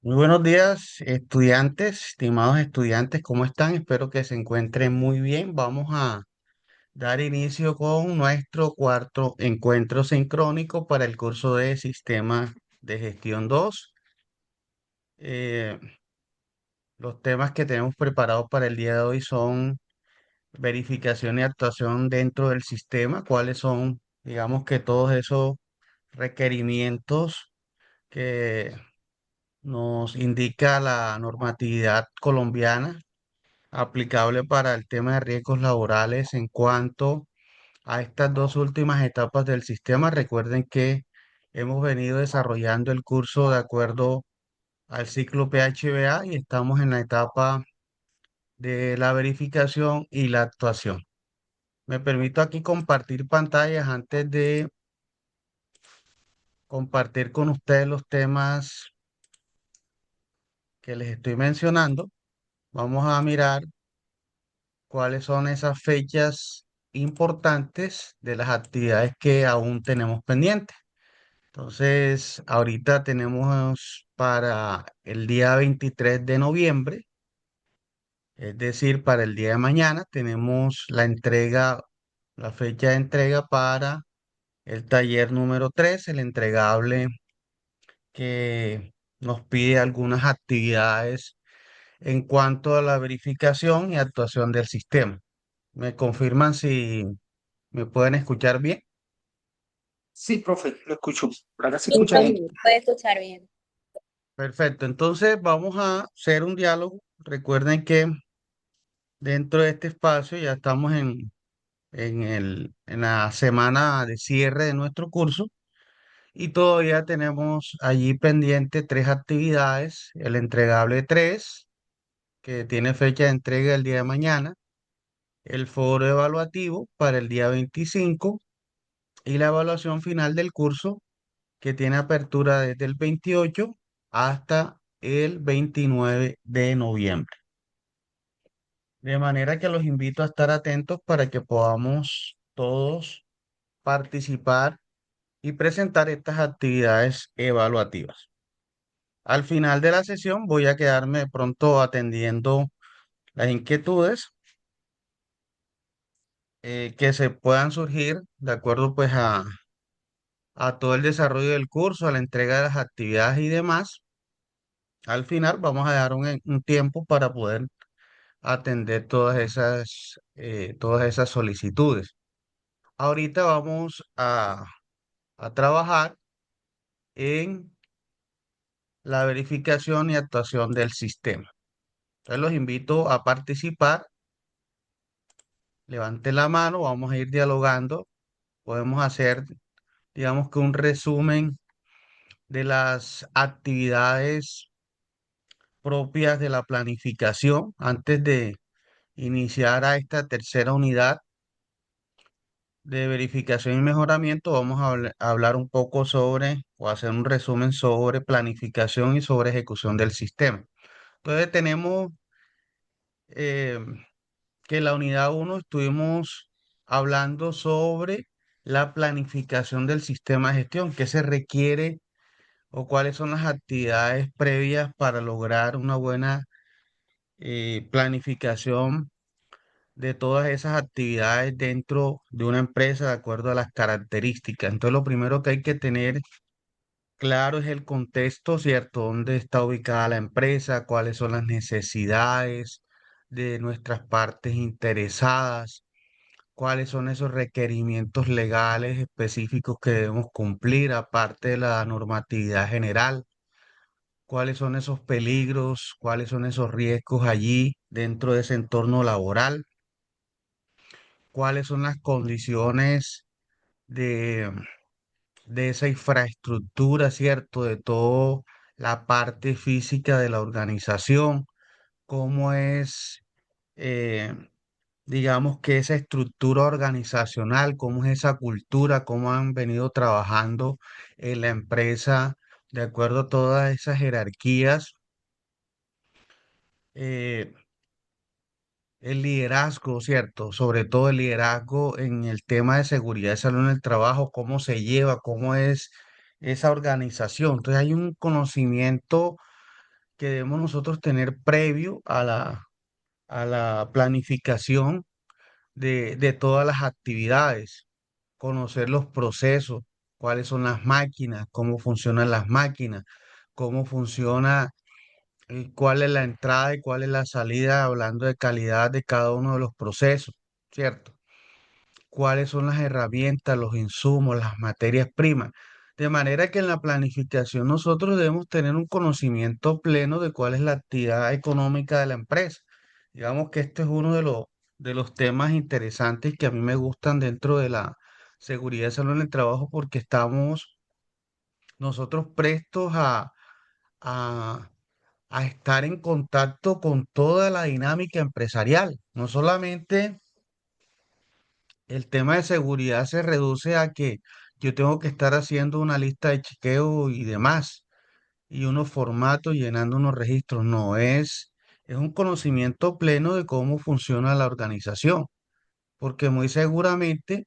Muy buenos días, estudiantes, estimados estudiantes, ¿cómo están? Espero que se encuentren muy bien. Vamos a dar inicio con nuestro cuarto encuentro sincrónico para el curso de Sistemas de Gestión 2. Eh, los temas que tenemos preparados para el día de hoy son verificación y actuación dentro del sistema, cuáles son, digamos que todos esos requerimientos que nos indica la normatividad colombiana aplicable para el tema de riesgos laborales en cuanto a estas dos últimas etapas del sistema. Recuerden que hemos venido desarrollando el curso de acuerdo al ciclo PHBA y estamos en la etapa de la verificación y la actuación. Me permito aquí compartir pantallas antes de compartir con ustedes los temas que les estoy mencionando. Vamos a mirar cuáles son esas fechas importantes de las actividades que aún tenemos pendientes. Entonces, ahorita tenemos para el día 23 de noviembre, es decir, para el día de mañana, tenemos la entrega, la fecha de entrega para el taller número 3, el entregable que nos pide algunas actividades en cuanto a la verificación y actuación del sistema. ¿Me confirman si me pueden escuchar bien? Sí, profe, lo escucho. Por acá se Sí, escucha profe, bien. puede escuchar bien. Perfecto, entonces vamos a hacer un diálogo. Recuerden que dentro de este espacio ya estamos en la semana de cierre de nuestro curso y todavía tenemos allí pendiente tres actividades. El entregable 3 que tiene fecha de entrega el día de mañana, el foro evaluativo para el día 25 y la evaluación final del curso que tiene apertura desde el 28 hasta el 29 de noviembre. De manera que los invito a estar atentos para que podamos todos participar y presentar estas actividades evaluativas. Al final de la sesión voy a quedarme de pronto atendiendo las inquietudes que se puedan surgir de acuerdo pues a todo el desarrollo del curso, a la entrega de las actividades y demás. Al final vamos a dar un tiempo para poder atender todas esas solicitudes. Ahorita vamos a trabajar en la verificación y actuación del sistema. Entonces los invito a participar. Levanten la mano, vamos a ir dialogando. Podemos hacer, digamos que un resumen de las actividades propias de la planificación antes de iniciar a esta tercera unidad de verificación y mejoramiento. Vamos a hablar un poco sobre o hacer un resumen sobre planificación y sobre ejecución del sistema. Entonces tenemos eh, que en la unidad uno estuvimos hablando sobre la planificación del sistema de gestión, qué se requiere o cuáles son las actividades previas para lograr una buena planificación de todas esas actividades dentro de una empresa de acuerdo a las características. Entonces, lo primero que hay que tener claro es el contexto, ¿cierto? ¿Dónde está ubicada la empresa? ¿Cuáles son las necesidades de nuestras partes interesadas? ¿Cuáles son esos requerimientos legales específicos que debemos cumplir aparte de la normatividad general? ¿Cuáles son esos peligros? ¿Cuáles son esos riesgos allí dentro de ese entorno laboral? ¿Cuáles son las condiciones de, de esa infraestructura, ¿cierto? De toda la parte física de la organización, cómo es, eh, digamos que esa estructura organizacional, cómo es esa cultura, cómo han venido trabajando en la empresa de acuerdo a todas esas jerarquías. eh, el liderazgo, ¿cierto? Sobre todo el liderazgo en el tema de seguridad y salud en el trabajo, cómo se lleva, cómo es esa organización. Entonces hay un conocimiento que debemos nosotros tener previo a la planificación de todas las actividades, conocer los procesos, cuáles son las máquinas, cómo funcionan las máquinas, cómo funciona, cuál es la entrada y cuál es la salida, hablando de calidad de cada uno de los procesos, ¿cierto? Cuáles son las herramientas, los insumos, las materias primas. De manera que en la planificación nosotros debemos tener un conocimiento pleno de cuál es la actividad económica de la empresa. Digamos que este es uno de los temas interesantes que a mí me gustan dentro de la seguridad y salud en el trabajo porque estamos nosotros prestos a, a estar en contacto con toda la dinámica empresarial, no solamente el tema de seguridad se reduce a que yo tengo que estar haciendo una lista de chequeo y demás, y unos formatos, llenando unos registros. No es un conocimiento pleno de cómo funciona la organización, porque muy seguramente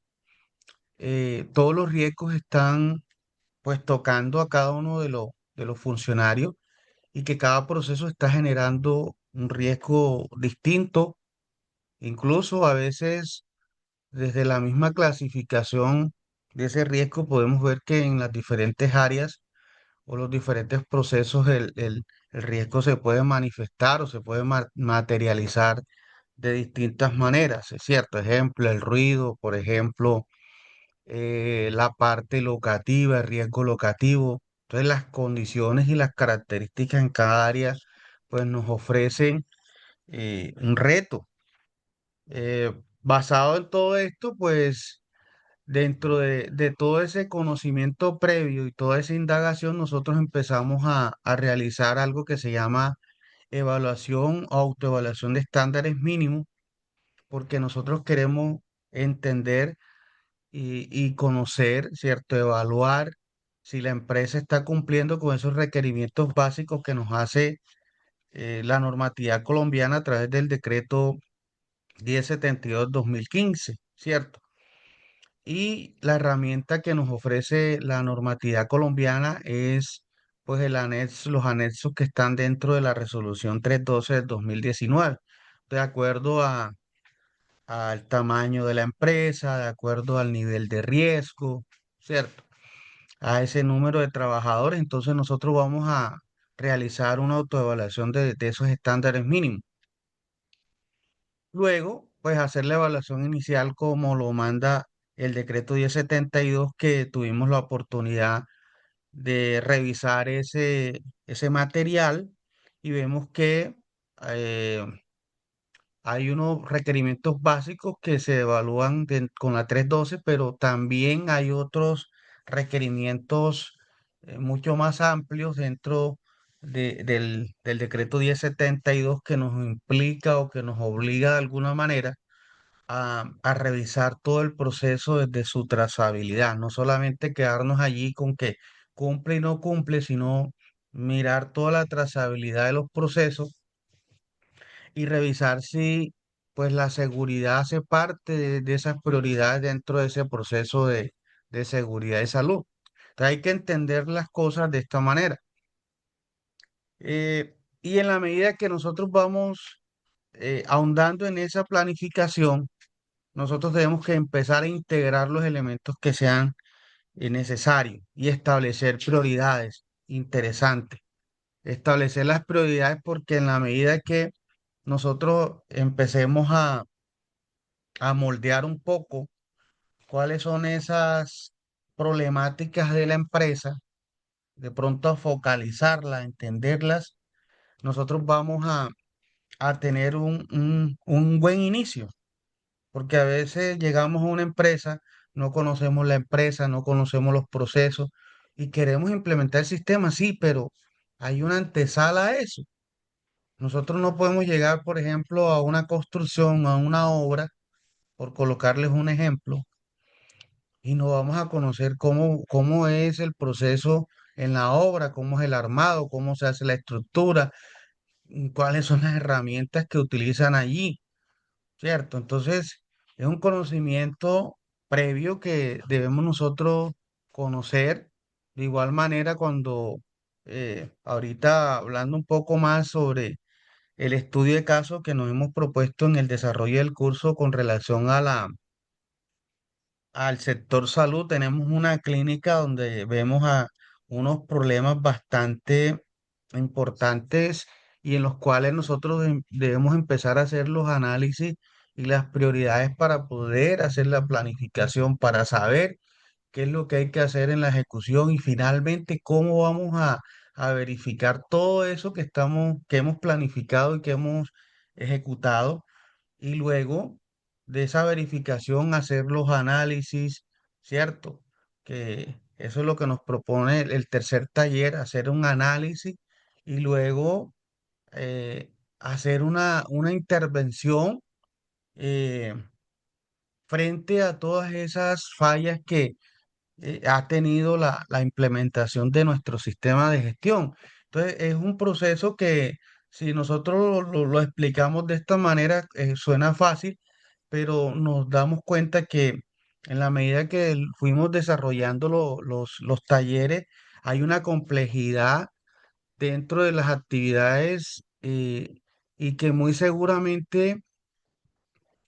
todos los riesgos están pues tocando a cada uno de los funcionarios y que cada proceso está generando un riesgo distinto, incluso a veces desde la misma clasificación de ese riesgo podemos ver que en las diferentes áreas o los diferentes procesos el riesgo se puede manifestar o se puede materializar de distintas maneras, es cierto. Ejemplo, el ruido, por ejemplo, la parte locativa, el riesgo locativo. Entonces, las condiciones y las características en cada área pues nos ofrecen un reto. Basado en todo esto, pues dentro de todo ese conocimiento previo y toda esa indagación, nosotros empezamos a realizar algo que se llama evaluación o autoevaluación de estándares mínimos, porque nosotros queremos entender y conocer, ¿cierto? Evaluar si la empresa está cumpliendo con esos requerimientos básicos que nos hace la normatividad colombiana a través del decreto 1072/2015, ¿cierto? Y la herramienta que nos ofrece la normatividad colombiana es pues el anexo, los anexos que están dentro de la resolución 312 del 2019, de acuerdo al tamaño de la empresa, de acuerdo al nivel de riesgo, ¿cierto? A ese número de trabajadores, entonces nosotros vamos a realizar una autoevaluación de esos estándares mínimos. Luego, pues hacer la evaluación inicial como lo manda el decreto 1072 que tuvimos la oportunidad de revisar ese material y vemos que eh, hay unos requerimientos básicos que se evalúan con la 312, pero también hay otros requerimientos mucho más amplios dentro del decreto 1072 que nos implica o que nos obliga de alguna manera a revisar todo el proceso desde su trazabilidad, no solamente quedarnos allí con que cumple y no cumple, sino mirar toda la trazabilidad de los procesos y revisar si pues la seguridad hace parte de esas prioridades dentro de ese proceso de seguridad y salud. Entonces hay que entender las cosas de esta manera. Y en la medida que nosotros vamos ahondando en esa planificación, nosotros tenemos que empezar a integrar los elementos que sean necesarios y establecer prioridades interesantes. Establecer las prioridades porque en la medida que nosotros empecemos a moldear un poco cuáles son esas problemáticas de la empresa, de pronto a focalizarlas, entenderlas, nosotros vamos a tener un buen inicio. Porque a veces llegamos a una empresa, no conocemos la empresa, no conocemos los procesos y queremos implementar el sistema, sí, pero hay una antesala a eso. Nosotros no podemos llegar, por ejemplo, a una construcción, a una obra, por colocarles un ejemplo, y no vamos a conocer cómo es el proceso en la obra, cómo es el armado, cómo se hace la estructura, cuáles son las herramientas que utilizan allí. ¿Cierto? Entonces, es un conocimiento previo que debemos nosotros conocer. De igual manera, cuando ahorita hablando un poco más sobre el estudio de caso que nos hemos propuesto en el desarrollo del curso con relación a al sector salud. Tenemos una clínica donde vemos a unos problemas bastante importantes y en los cuales nosotros debemos empezar a hacer los análisis y las prioridades para poder hacer la planificación, para saber qué es lo que hay que hacer en la ejecución y finalmente cómo vamos a verificar todo eso que hemos planificado y que hemos ejecutado y luego de esa verificación hacer los análisis, ¿cierto? Que eso es lo que nos propone el tercer taller, hacer un análisis y luego hacer una intervención eh, frente a todas esas fallas que ha tenido la implementación de nuestro sistema de gestión. Entonces, es un proceso que si nosotros lo explicamos de esta manera, suena fácil, pero nos damos cuenta que en la medida que fuimos desarrollando los talleres, hay una complejidad dentro de las actividades y que muy seguramente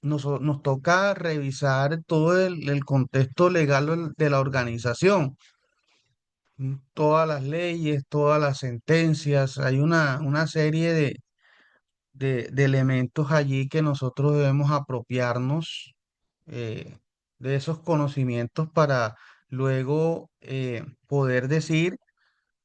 nos toca revisar todo el contexto legal de la organización, todas las leyes, todas las sentencias. Hay una serie de elementos allí que nosotros debemos apropiarnos eh, de esos conocimientos para luego poder decir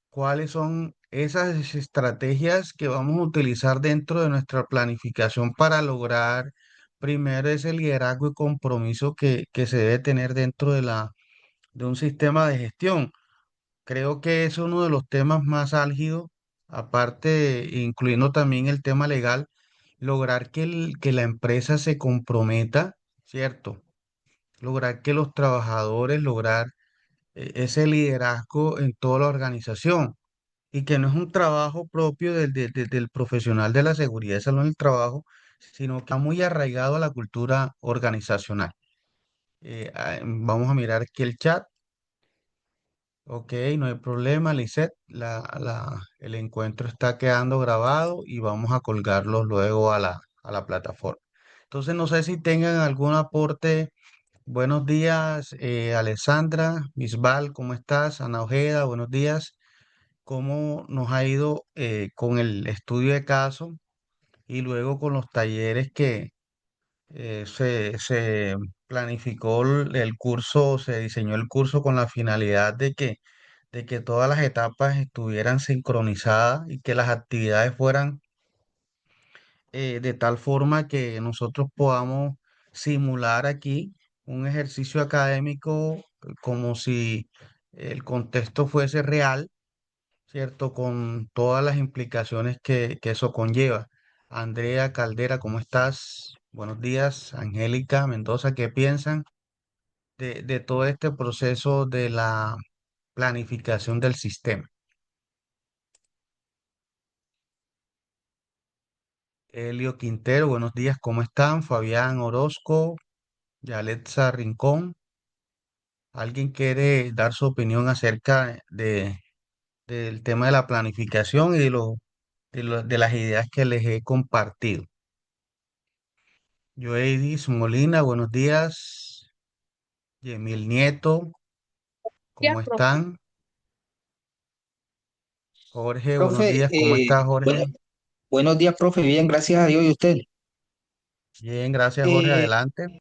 cuáles son esas estrategias que vamos a utilizar dentro de nuestra planificación para lograr primero ese liderazgo y compromiso que se debe tener dentro de un sistema de gestión. Creo que es uno de los temas más álgidos, aparte, incluyendo también el tema legal, lograr que la empresa se comprometa, ¿cierto? Lograr que los trabajadores, lograr ese liderazgo en toda la organización y que no es un trabajo propio del profesional de la seguridad de salud en el trabajo, sino que está muy arraigado a la cultura organizacional. Vamos a mirar aquí el chat. Ok, no hay problema, Lisette. El encuentro está quedando grabado y vamos a colgarlo luego a la plataforma. Entonces, no sé si tengan algún aporte. Buenos días, Alessandra, Misbal, ¿cómo estás? Ana Ojeda, buenos días. ¿Cómo nos ha ido con el estudio de caso y luego con los talleres que se planificó el curso, se diseñó el curso con la finalidad de que todas las etapas estuvieran sincronizadas y que las actividades fueran de tal forma que nosotros podamos simular aquí un ejercicio académico como si el contexto fuese real, ¿cierto? Con todas las implicaciones que eso conlleva. Andrea Caldera, ¿cómo estás? Buenos días. Angélica Mendoza, ¿qué piensan de todo este proceso de la planificación del sistema? Elio Quintero, buenos días, ¿cómo están? Fabián Orozco, Yaletza Rincón, ¿alguien quiere dar su opinión acerca del tema de la planificación y de las ideas que les he compartido? Joeydis Molina, buenos días. Yemil Nieto, Ya, ¿cómo profe. están? Jorge, buenos Profe, días, ¿cómo está bueno, Jorge? buenos días, profe. Bien, gracias a Dios y usted. Bien, gracias Jorge, Eh, adelante.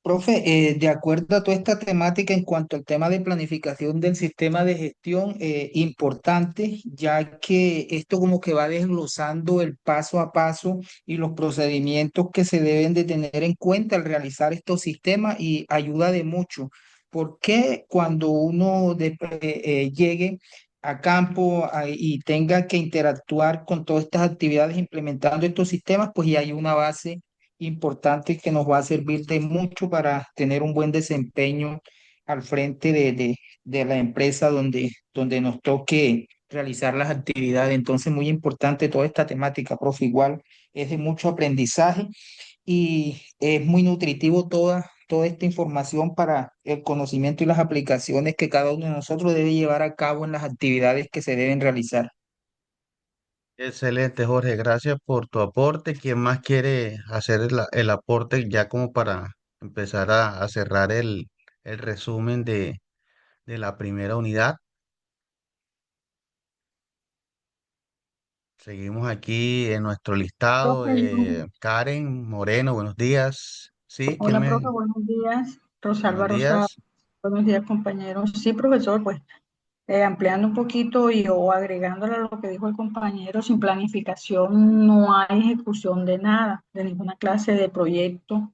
Profe, de acuerdo a toda esta temática en cuanto al tema de planificación del sistema de gestión, importante, ya que esto como que va desglosando el paso a paso y los procedimientos que se deben de tener en cuenta al realizar estos sistemas y ayuda de mucho. Porque cuando uno llegue a campo y tenga que interactuar con todas estas actividades implementando estos sistemas, pues ya hay una base importante que nos va a servir de mucho para tener un buen desempeño al frente de la empresa donde nos toque realizar las actividades. Entonces, muy importante toda esta temática, profe, igual es de mucho aprendizaje y es muy nutritivo toda. toda esta información para el conocimiento y las aplicaciones que cada uno de nosotros debe llevar a cabo en las actividades que se deben realizar. Excelente, Jorge. Gracias por tu aporte. ¿Quién más quiere hacer el aporte ya como para empezar a cerrar el resumen de la primera unidad? Seguimos aquí en nuestro listado. Profe, Karen Moreno, buenos días. Sí, ¿quién hola, me? profe, buenos días. Buenos Rosalba Rosado, días. buenos días, compañeros. Sí, profesor, pues ampliando un poquito y o agregándole a lo que dijo el compañero, sin planificación no hay ejecución de nada, de ninguna clase de proyecto.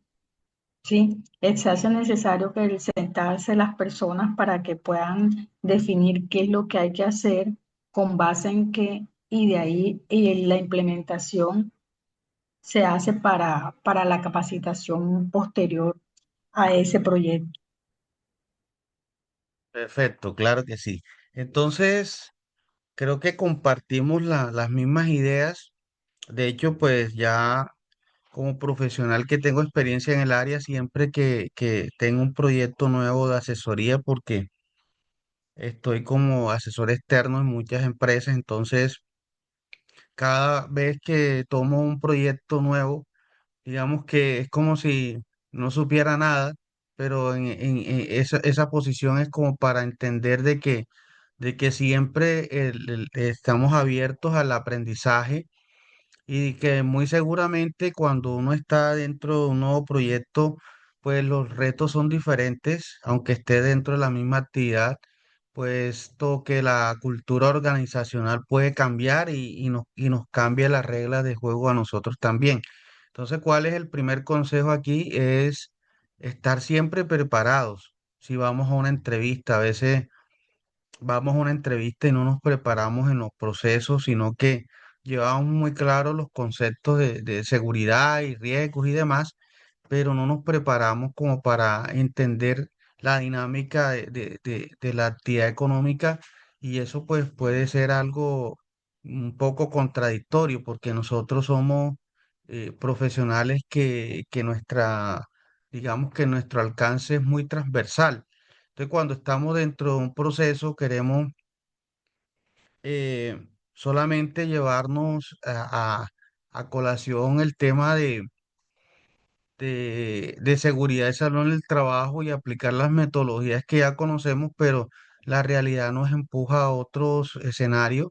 Sí, se hace necesario que el sentarse las personas para que puedan definir qué es lo que hay que hacer, con base en qué, y de ahí y la implementación se hace para la capacitación posterior a ese proyecto. Perfecto, claro que sí. Entonces, creo que compartimos las mismas ideas. De hecho, pues ya como profesional que tengo experiencia en el área, siempre que tengo un proyecto nuevo de asesoría, porque estoy como asesor externo en muchas empresas, entonces cada vez que tomo un proyecto nuevo, digamos que es como si no supiera nada, pero en esa posición es como para entender de que siempre estamos abiertos al aprendizaje y que muy seguramente cuando uno está dentro de un nuevo proyecto, pues los retos son diferentes, aunque esté dentro de la misma actividad, puesto que la cultura organizacional puede cambiar y nos cambia las reglas de juego a nosotros también. Entonces, ¿cuál es el primer consejo aquí? Es estar siempre preparados. Si vamos a una entrevista, a veces vamos a una entrevista y no nos preparamos en los procesos, sino que llevamos muy claros los conceptos de seguridad y riesgos y demás, pero no nos preparamos como para entender la dinámica de la actividad económica, y eso pues puede ser algo un poco contradictorio porque nosotros somos profesionales que digamos que nuestro alcance es muy transversal. Entonces, cuando estamos dentro de un proceso, queremos eh, solamente llevarnos a colación el tema de seguridad y salud en el trabajo y aplicar las metodologías que ya conocemos, pero la realidad nos empuja a otros escenarios,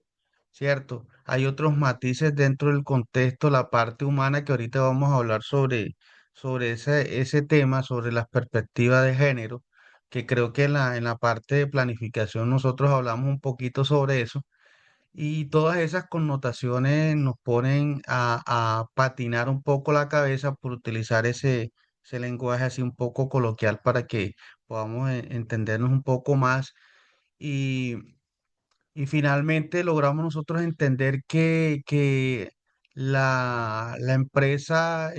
¿cierto? Hay otros matices dentro del contexto, la parte humana, que ahorita vamos a hablar sobre ese tema, sobre las perspectivas de género, que creo que en la parte de planificación nosotros hablamos un poquito sobre eso. Y todas esas connotaciones nos ponen a patinar un poco la cabeza por utilizar ese lenguaje así un poco coloquial para que podamos entendernos un poco más. Y, y finalmente logramos nosotros entender que en la empresa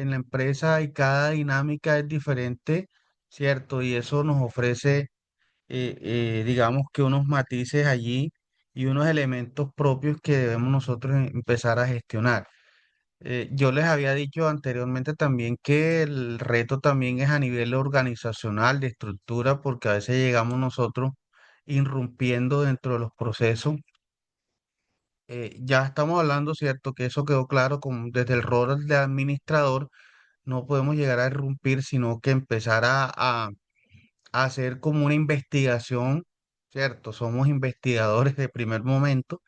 y cada dinámica es diferente, ¿cierto? Y eso nos ofrece digamos que unos matices allí y unos elementos propios que debemos nosotros empezar a gestionar. Yo les había dicho anteriormente también que el reto también es a nivel organizacional, de estructura, porque a veces llegamos nosotros irrumpiendo dentro de los procesos. Ya estamos hablando, ¿cierto? Que eso quedó claro desde el rol de administrador, no podemos llegar a irrumpir, sino que empezar a hacer como una investigación, ¿cierto? Somos investigadores de primer momento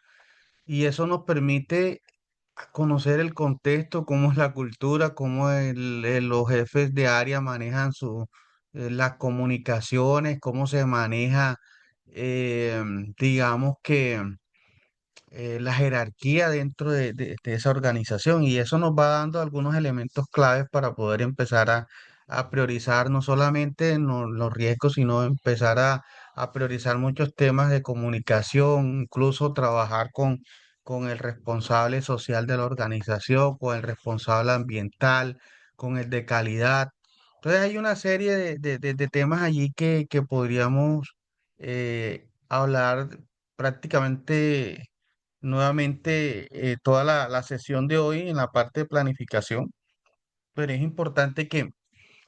y eso nos permite conocer el contexto, cómo es la cultura, cómo los jefes de área manejan las comunicaciones, cómo se maneja, eh, digamos que la jerarquía dentro de esa organización, y eso nos va dando algunos elementos claves para poder empezar a priorizar no solamente los riesgos, sino empezar a priorizar muchos temas de comunicación, incluso trabajar con el responsable social de la organización, con el responsable ambiental, con el de calidad. Entonces hay una serie de temas allí que podríamos hablar prácticamente nuevamente toda la sesión de hoy en la parte de planificación, pero es importante que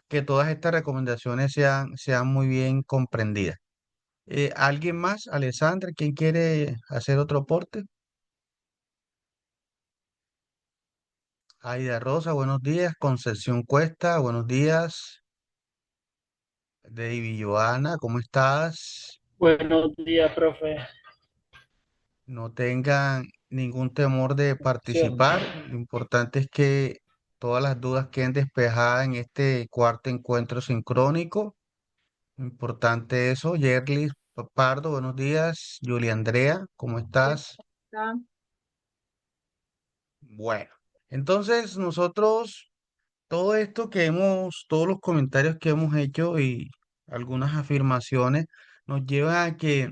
que todas estas recomendaciones sean muy bien comprendidas. ¿Alguien más? Alessandra, ¿quién quiere hacer otro aporte? Aida Rosa, buenos días. Concepción Cuesta, buenos días. David Joana, ¿cómo estás? Buenos días, profe. No tengan ningún temor de Opción. participar. Lo importante es que todas las dudas queden despejadas en este cuarto encuentro sincrónico. Importante eso. Yerlis Pardo, buenos días. Julia Andrea, ¿cómo estás? Bueno, entonces nosotros, todo esto que todos los comentarios que hemos hecho y algunas afirmaciones nos llevan a que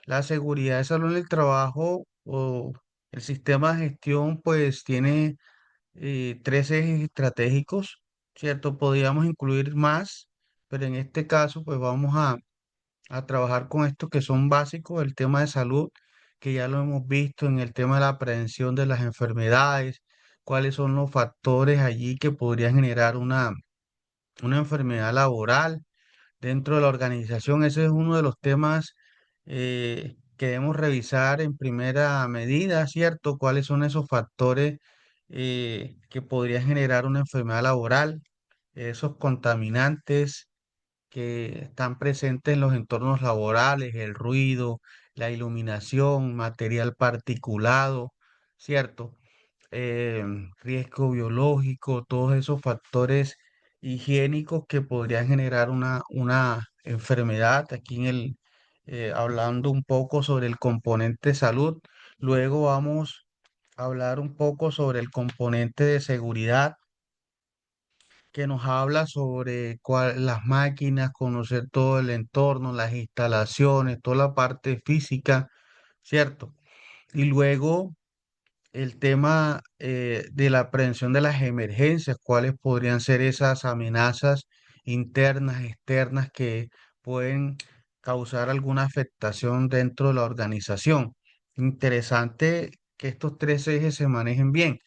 la seguridad de salud en el trabajo o el sistema de gestión pues tiene tres ejes estratégicos, ¿cierto? Podríamos incluir más, pero en este caso pues vamos a trabajar con estos que son básicos, el tema de salud, que ya lo hemos visto en el tema de la prevención de las enfermedades, cuáles son los factores allí que podrían generar una enfermedad laboral dentro de la organización. Ese es uno de los temas que debemos revisar en primera medida, ¿cierto? ¿Cuáles son esos factores que podrían generar una enfermedad laboral? Esos contaminantes que están presentes en los entornos laborales, el ruido, la iluminación, material particulado, ¿cierto? Riesgo biológico, todos esos factores higiénicos que podrían generar una enfermedad. Aquí hablando un poco sobre el componente salud, luego vamos a hablar un poco sobre el componente de seguridad que nos habla sobre las máquinas, conocer todo el entorno, las instalaciones, toda la parte física, ¿cierto? Y luego el tema de la prevención de las emergencias, cuáles podrían ser esas amenazas internas, externas que pueden causar alguna afectación dentro de la organización. Interesante que estos tres ejes se manejen bien.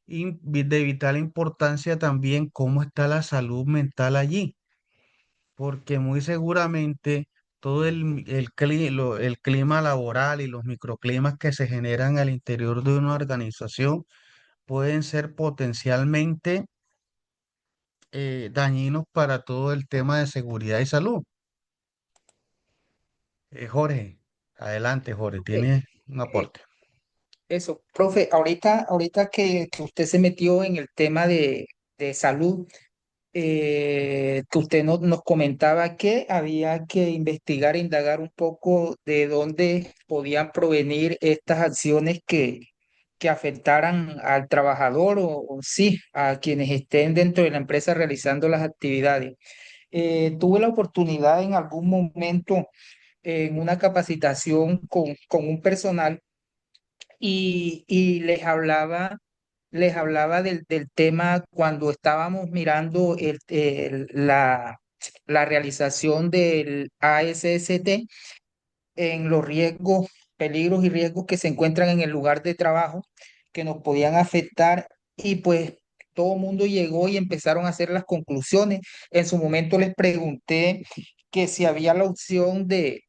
Y de vital importancia también cómo está la salud mental allí, porque muy seguramente todo el clima laboral y los microclimas que se generan al interior de una organización pueden ser potencialmente dañinos para todo el tema de seguridad y salud. Jorge, adelante, Jorge, Eh, tienes un eh, aporte. Eso, profe, ahorita que usted se metió en el tema de salud, que usted nos comentaba que había que investigar, indagar un poco de dónde podían provenir estas acciones que afectaran al trabajador o sí, a quienes estén dentro de la empresa realizando las actividades. Tuve la oportunidad en algún momento en una capacitación con un personal y les hablaba del tema cuando estábamos mirando la realización del ASST en los riesgos, peligros y riesgos que se encuentran en el lugar de trabajo que nos podían afectar y pues todo el mundo llegó y empezaron a hacer las conclusiones. En su momento les pregunté que si había la opción de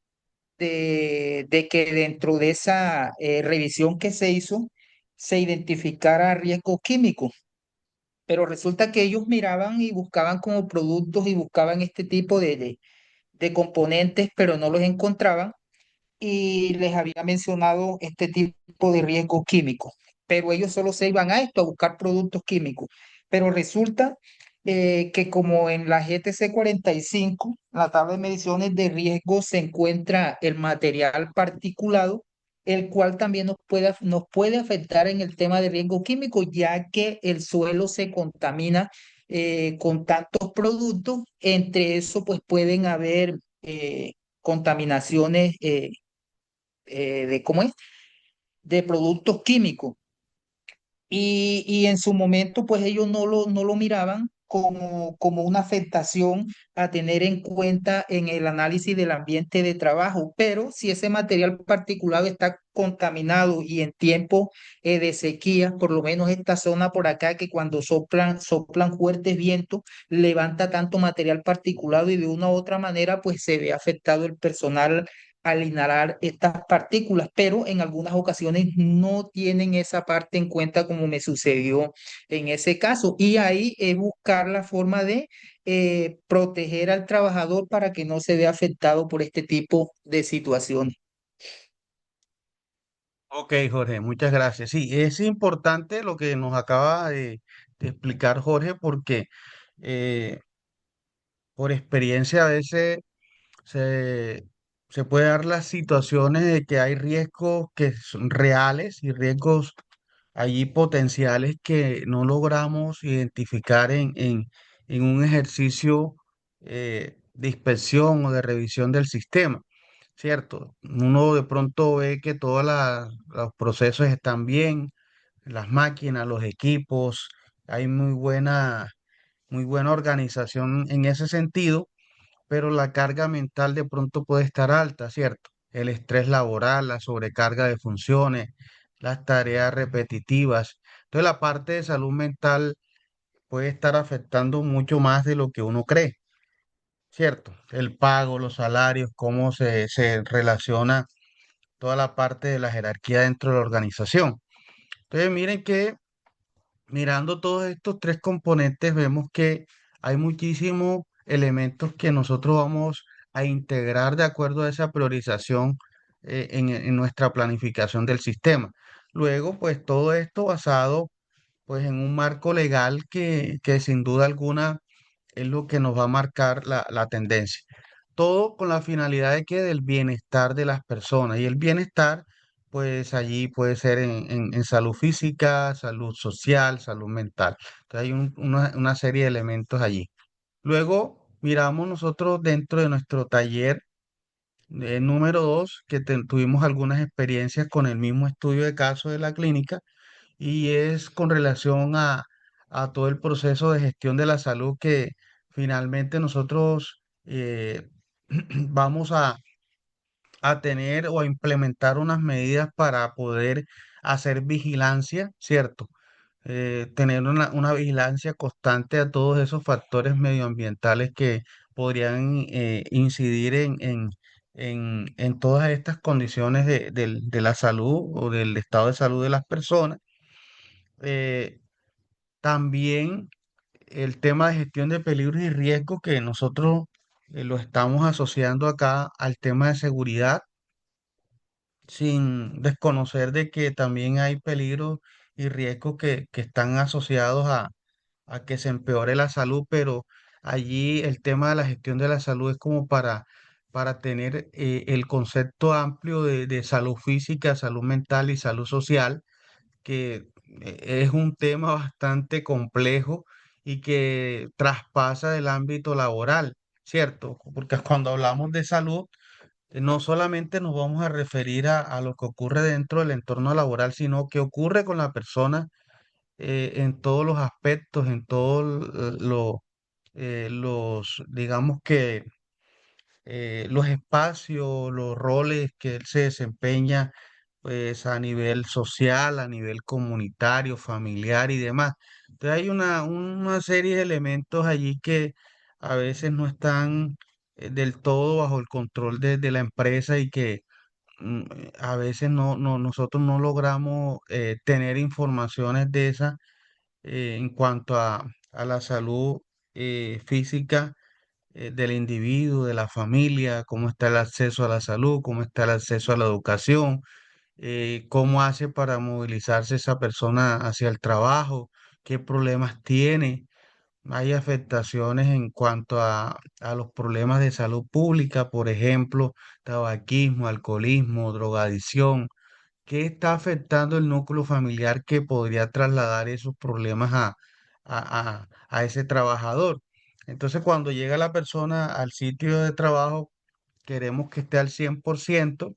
que dentro de esa revisión que se hizo se identificara riesgos químicos, pero resulta que ellos miraban y buscaban como productos y buscaban este tipo de componentes, pero no los encontraban y les había mencionado este tipo de riesgos químicos, pero ellos solo se iban a esto, a buscar productos químicos. Pero resulta que como en la GTC 45, la tabla de mediciones de riesgo, se encuentra el material particulado, el cual también nos puede afectar en el tema de riesgo químico, ya que el suelo se contamina con tantos productos. Entre eso, pues pueden haber contaminaciones ¿cómo es? De productos químicos. Y en su momento, pues ellos no lo miraban como una afectación a tener en cuenta en el análisis del ambiente de trabajo, pero si ese material particulado está contaminados y en tiempos de sequía, por lo menos esta zona por acá, que cuando soplan fuertes vientos, levanta tanto material particulado y de una u otra manera, pues se ve afectado el personal al inhalar estas partículas, pero en algunas ocasiones no tienen esa parte en cuenta como me sucedió en ese caso. Y ahí es buscar la forma de proteger al trabajador para que no se vea afectado por este tipo de situaciones. Ok, Jorge, muchas gracias. Sí, es importante lo que nos acaba de explicar Jorge, porque eh, por experiencia a veces se, se puede dar las situaciones de que hay riesgos que son reales y riesgos allí potenciales que no logramos identificar en un ejercicio de inspección o de revisión del sistema, ¿cierto? Uno de pronto ve que todos los procesos están bien, las máquinas, los equipos, hay muy buena organización en ese sentido, pero la carga mental de pronto puede estar alta, ¿cierto? El estrés laboral, la sobrecarga de funciones, las tareas repetitivas. Entonces la parte de salud mental puede estar afectando mucho más de lo que uno cree, ¿cierto? El pago, los salarios, cómo se relaciona toda la parte de la jerarquía dentro de la organización. Entonces miren que mirando todos estos tres componentes, vemos que hay muchísimos elementos que nosotros vamos a integrar de acuerdo a esa priorización en nuestra planificación del sistema. Luego, pues todo esto basado pues en un marco legal que sin duda alguna es lo que nos va a marcar la tendencia. Todo con la finalidad de que del bienestar de las personas. Y el bienestar, pues allí puede ser en salud física, salud social, salud mental. Entonces hay una serie de elementos allí. Luego miramos nosotros dentro de nuestro taller número 2, que tuvimos algunas experiencias con el mismo estudio de caso de la clínica y es con relación a todo el proceso de gestión de la salud que finalmente nosotros vamos a tener o a implementar unas medidas para poder hacer vigilancia, ¿cierto? Tener una vigilancia constante a todos esos factores medioambientales que podrían incidir en todas estas condiciones de la salud o del estado de salud de las personas. Eh, También el tema de gestión de peligros y riesgos que nosotros lo estamos asociando acá al tema de seguridad, sin desconocer de que también hay peligros y riesgos que están asociados a que se empeore la salud, pero allí el tema de la gestión de la salud es como para tener el concepto amplio de salud física, salud mental y salud social que es un tema bastante complejo y que traspasa del ámbito laboral, ¿cierto? Porque cuando hablamos de salud, no solamente nos vamos a referir a lo que ocurre dentro del entorno laboral, sino que ocurre con la persona en todos los aspectos, en todos digamos que los espacios, los roles que él se desempeña, pues a nivel social, a nivel comunitario, familiar y demás. Entonces hay una serie de elementos allí que a veces no están del todo bajo el control de la empresa y que a veces nosotros no logramos tener informaciones de esas en cuanto a la salud física del individuo, de la familia, cómo está el acceso a la salud, cómo está el acceso a la educación, cómo hace para movilizarse esa persona hacia el trabajo, qué problemas tiene. Hay afectaciones en cuanto a los problemas de salud pública, por ejemplo, tabaquismo, alcoholismo, drogadicción. ¿Qué está afectando el núcleo familiar que podría trasladar esos problemas a ese trabajador? Entonces, cuando llega la persona al sitio de trabajo, queremos que esté al 100%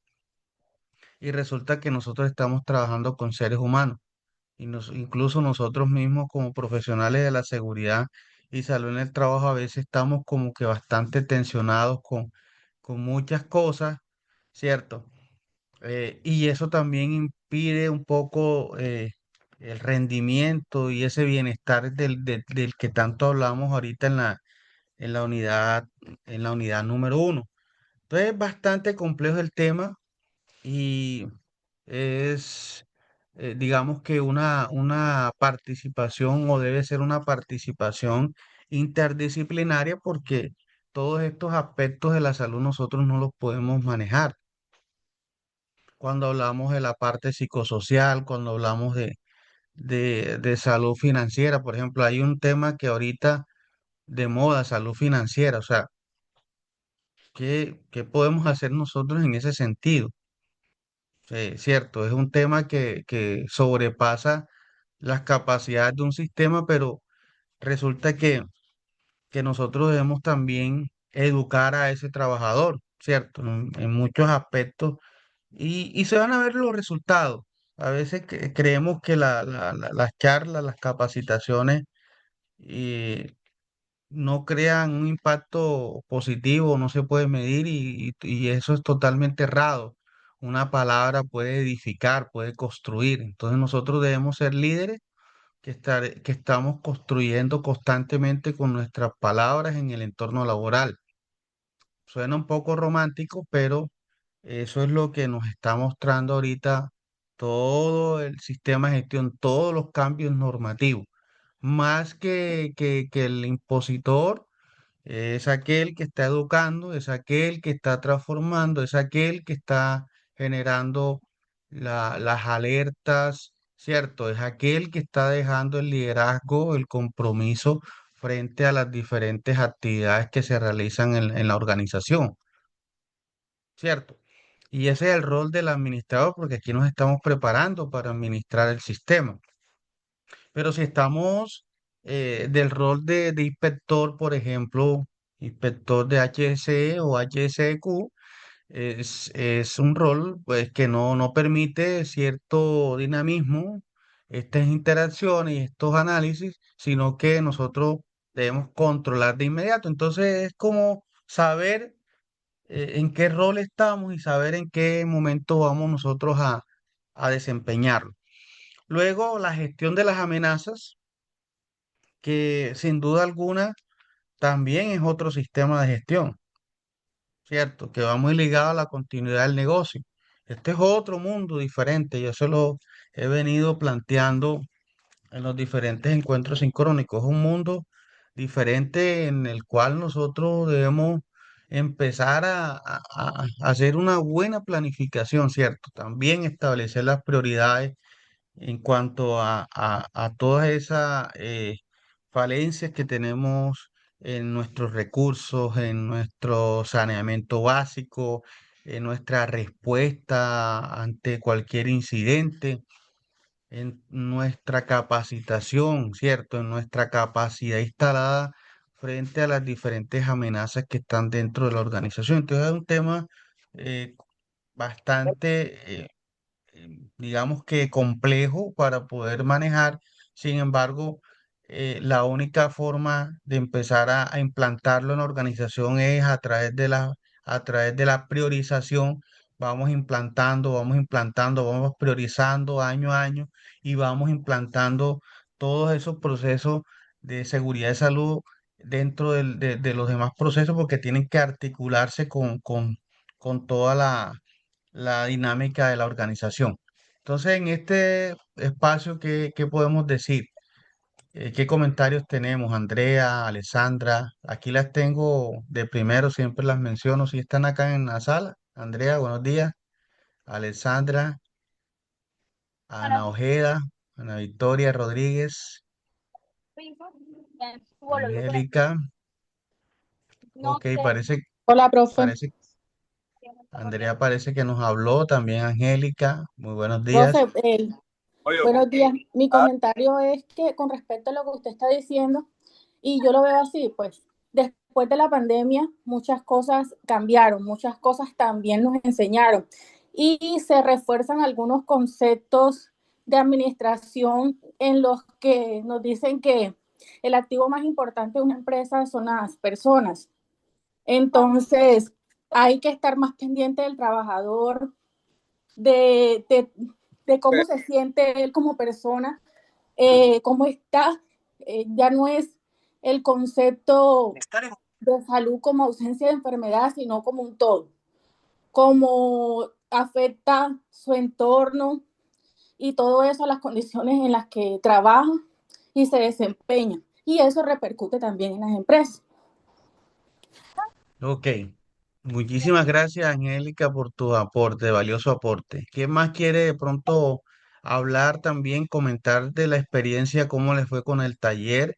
y resulta que nosotros estamos trabajando con seres humanos y incluso nosotros mismos como profesionales de la seguridad y salud en el trabajo a veces estamos como que bastante tensionados con muchas cosas, ¿cierto? y eso también impide un poco el rendimiento y ese bienestar del que tanto hablamos ahorita en la unidad, en la unidad número uno. Entonces es bastante complejo el tema y es, digamos que una participación o debe ser una participación interdisciplinaria porque todos estos aspectos de la salud nosotros no los podemos manejar. Cuando hablamos de la parte psicosocial, cuando hablamos de salud financiera, por ejemplo, hay un tema que ahorita de moda, salud financiera, o sea, ¿qué podemos hacer nosotros en ese sentido? Cierto, es un tema que sobrepasa las capacidades de un sistema, pero resulta que nosotros debemos también educar a ese trabajador, ¿cierto? En muchos aspectos y se van a ver los resultados. A veces creemos que las charlas, las capacitaciones no crean un impacto positivo, no se puede medir y eso es totalmente errado. Una palabra puede edificar, puede construir. Entonces nosotros debemos ser líderes que estamos construyendo constantemente con nuestras palabras en el entorno laboral. Suena un poco romántico, pero eso es lo que nos está mostrando ahorita todo el sistema de gestión, todos los cambios normativos. Más que el impositor, es aquel que está educando, es aquel que está transformando, es aquel que está generando las alertas, ¿cierto? Es aquel que está dejando el liderazgo, el compromiso frente a las diferentes actividades que se realizan en la organización, ¿cierto? Y ese es el rol del administrador, porque aquí nos estamos preparando para administrar el sistema. Pero si estamos del rol de inspector, por ejemplo, inspector de HSE o HSEQ, es un rol pues, que no permite cierto dinamismo, estas interacciones y estos análisis, sino que nosotros debemos controlar de inmediato. Entonces es como saber en qué rol estamos y saber en qué momento vamos nosotros a desempeñarlo. Luego, la gestión de las amenazas, que sin duda alguna también es otro sistema de gestión, ¿cierto? Que va muy ligado a la continuidad del negocio. Este es otro mundo diferente, yo se lo he venido planteando en los diferentes encuentros sincrónicos. Es un mundo diferente en el cual nosotros debemos empezar a hacer una buena planificación, ¿cierto? También establecer las prioridades en cuanto a todas esas falencias que tenemos en nuestros recursos, en nuestro saneamiento básico, en nuestra respuesta ante cualquier incidente, en nuestra capacitación, ¿cierto? En nuestra capacidad instalada frente a las diferentes amenazas que están dentro de la organización. Entonces es un tema eh, bastante digamos que complejo para poder manejar. Sin embargo, la única forma de empezar a implantarlo en la organización es a través de la priorización. Vamos implantando, vamos priorizando año a año y vamos implantando todos esos procesos de seguridad de salud dentro de los demás procesos porque tienen que articularse con toda la dinámica de la organización. Entonces, en este espacio, ¿qué podemos decir? ¿Qué comentarios tenemos? Andrea, Alessandra, aquí las tengo de primero, siempre las menciono. Si están acá en la sala. Andrea, buenos días. Alessandra, Ana Ojeda, Ana Victoria Rodríguez, Angélica. Ok, Hola, profe. parece, Andrea parece que nos habló, también Angélica. Muy buenos Profe, días. buenos días. Mi comentario es que con respecto a lo que usted está diciendo, y yo lo veo así, pues después de la pandemia muchas cosas cambiaron, muchas cosas también nos enseñaron y se refuerzan algunos conceptos de administración en los que nos dicen que el activo más importante de una empresa son las personas. Entonces, hay que estar más pendiente del trabajador, de, de, de cómo se siente él como persona, cómo está. Ya no es el concepto de salud como ausencia de enfermedad, sino como un todo, cómo afecta su entorno y todo eso a las condiciones en las que trabaja y se desempeña. Y eso repercute también en las empresas. Ok, muchísimas gracias, Angélica, por tu aporte, valioso aporte. ¿Quién más quiere de pronto hablar también, comentar de la experiencia, cómo les fue con el taller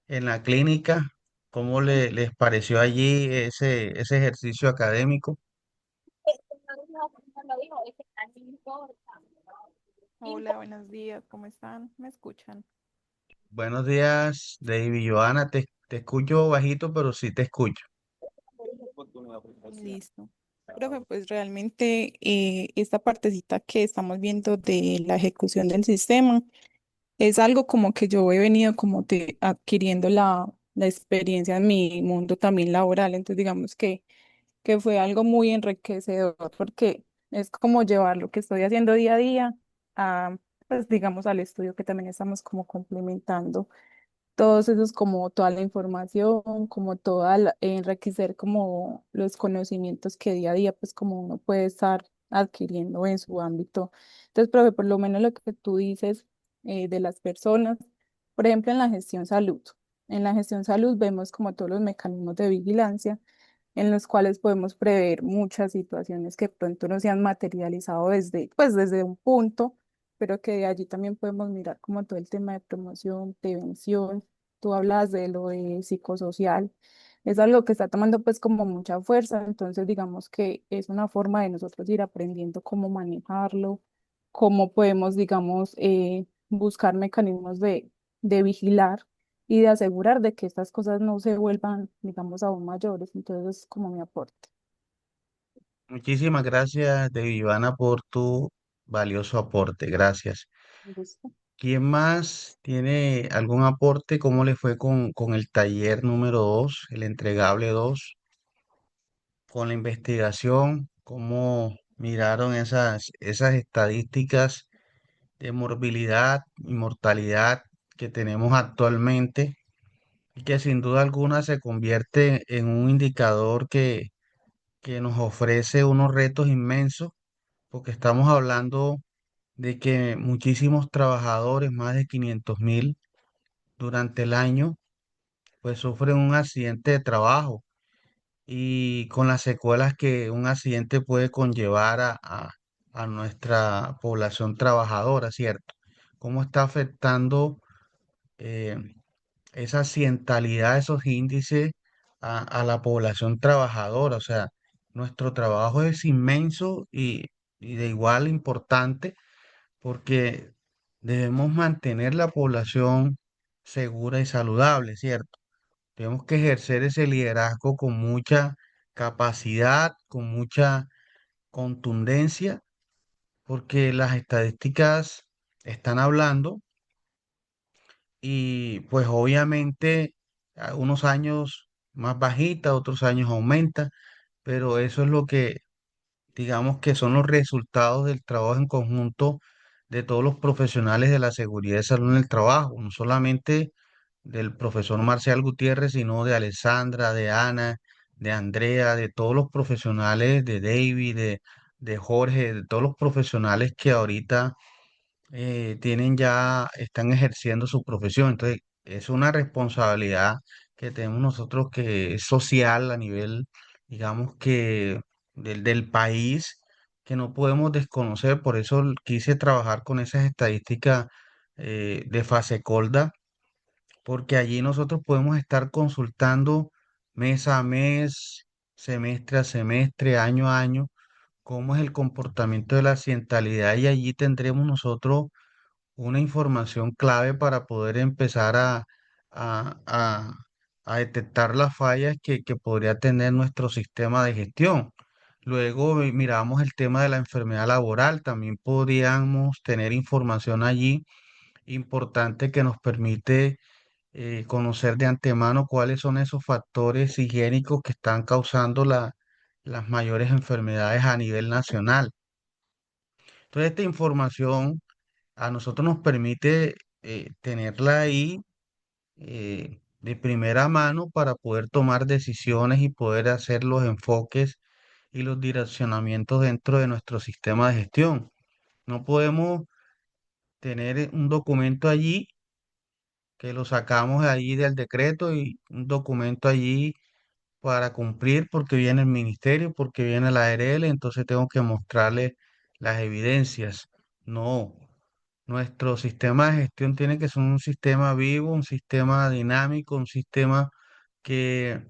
en la clínica? ¿Cómo les pareció allí ese ejercicio académico? Hola, buenos días, ¿cómo están? ¿Me escuchan? Buenos días, David y Joana. Te escucho bajito, pero sí te escucho. Listo. Profe, pues realmente esta partecita que estamos viendo de la ejecución del sistema es algo como que yo he venido como adquiriendo la experiencia en mi mundo también laboral. Entonces digamos que fue algo muy enriquecedor porque es como llevar lo que estoy haciendo día a día a, pues digamos, al estudio que también estamos como complementando todos esos como toda la información, como toda enriquecer como los conocimientos que día a día pues como uno puede estar adquiriendo en su ámbito. Entonces, profe, por lo menos lo que tú dices de las personas, por ejemplo, en la gestión salud. En la gestión salud vemos como todos los mecanismos de vigilancia en los cuales podemos prever muchas situaciones que pronto no se han materializado desde un punto, pero que de allí también podemos mirar como todo el tema de promoción, prevención. Tú hablas de lo de psicosocial, es algo que está tomando pues como mucha fuerza, entonces digamos que es una forma de nosotros ir aprendiendo cómo manejarlo, cómo podemos, digamos, buscar mecanismos de vigilar y de asegurar de que estas cosas no se vuelvan, digamos, aún mayores. Entonces, es como mi aporte. Muchísimas gracias, David y Joana, por tu valioso aporte. Gracias. Me gusta. ¿Quién más tiene algún aporte? ¿Cómo le fue con el taller número 2, el entregable 2, con la investigación? ¿Cómo miraron esas estadísticas de morbilidad y mortalidad que tenemos actualmente y que sin duda alguna se convierte en un indicador que nos ofrece unos retos inmensos, porque estamos hablando de que muchísimos trabajadores, más de 500.000 durante el año, pues sufren un accidente de trabajo y con las secuelas que un accidente puede conllevar a nuestra población trabajadora, ¿cierto? ¿Cómo está afectando eh, esa accidentalidad, esos índices a la población trabajadora? O sea, nuestro trabajo es inmenso y de igual importante porque debemos mantener la población segura y saludable, ¿cierto? Tenemos que ejercer ese liderazgo con mucha capacidad, con mucha contundencia, porque las estadísticas están hablando y pues obviamente unos años más bajita, otros años aumenta, pero eso es lo que digamos que son los resultados del trabajo en conjunto de todos los profesionales de la seguridad y salud en el trabajo, no solamente del profesor Marcial Gutiérrez, sino de Alessandra, de Ana, de Andrea, de todos los profesionales, de David, de Jorge, de todos los profesionales que ahorita están ejerciendo su profesión. Entonces, es una responsabilidad que tenemos nosotros que es social a nivel, digamos que del país, que no podemos desconocer. Por eso quise trabajar con esas estadísticas de fase colda, porque allí nosotros podemos estar consultando mes a mes, semestre a semestre, año a año, cómo es el comportamiento de la accidentalidad y allí tendremos nosotros una información clave para poder empezar a, a- a detectar las fallas que podría tener nuestro sistema de gestión. Luego miramos el tema de la enfermedad laboral, también podríamos tener información allí importante que nos permite conocer de antemano cuáles son esos factores higiénicos que están causando las mayores enfermedades a nivel nacional. Entonces, esta información a nosotros nos permite tenerla ahí de primera mano para poder tomar decisiones y poder hacer los enfoques y los direccionamientos dentro de nuestro sistema de gestión. No podemos tener un documento allí que lo sacamos de allí del decreto y un documento allí para cumplir porque viene el ministerio, porque viene la ARL, entonces tengo que mostrarle las evidencias. No, nuestro sistema de gestión tiene que ser un sistema vivo, un sistema dinámico, un sistema que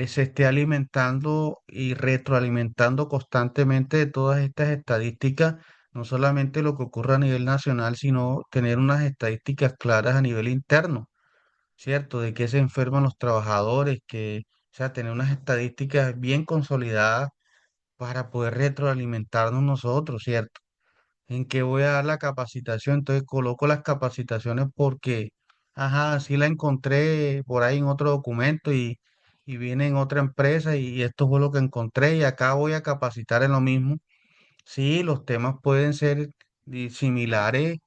se esté alimentando y retroalimentando constantemente de todas estas estadísticas, no solamente lo que ocurre a nivel nacional, sino tener unas estadísticas claras a nivel interno, ¿cierto? De qué se enferman los trabajadores, o sea, tener unas estadísticas bien consolidadas para poder retroalimentarnos nosotros, ¿cierto? ¿En qué voy a dar la capacitación? Entonces coloco las capacitaciones porque, ajá, sí la encontré por ahí en otro documento y viene en otra empresa y esto fue lo que encontré y acá voy a capacitar en lo mismo. Sí, los temas pueden ser similares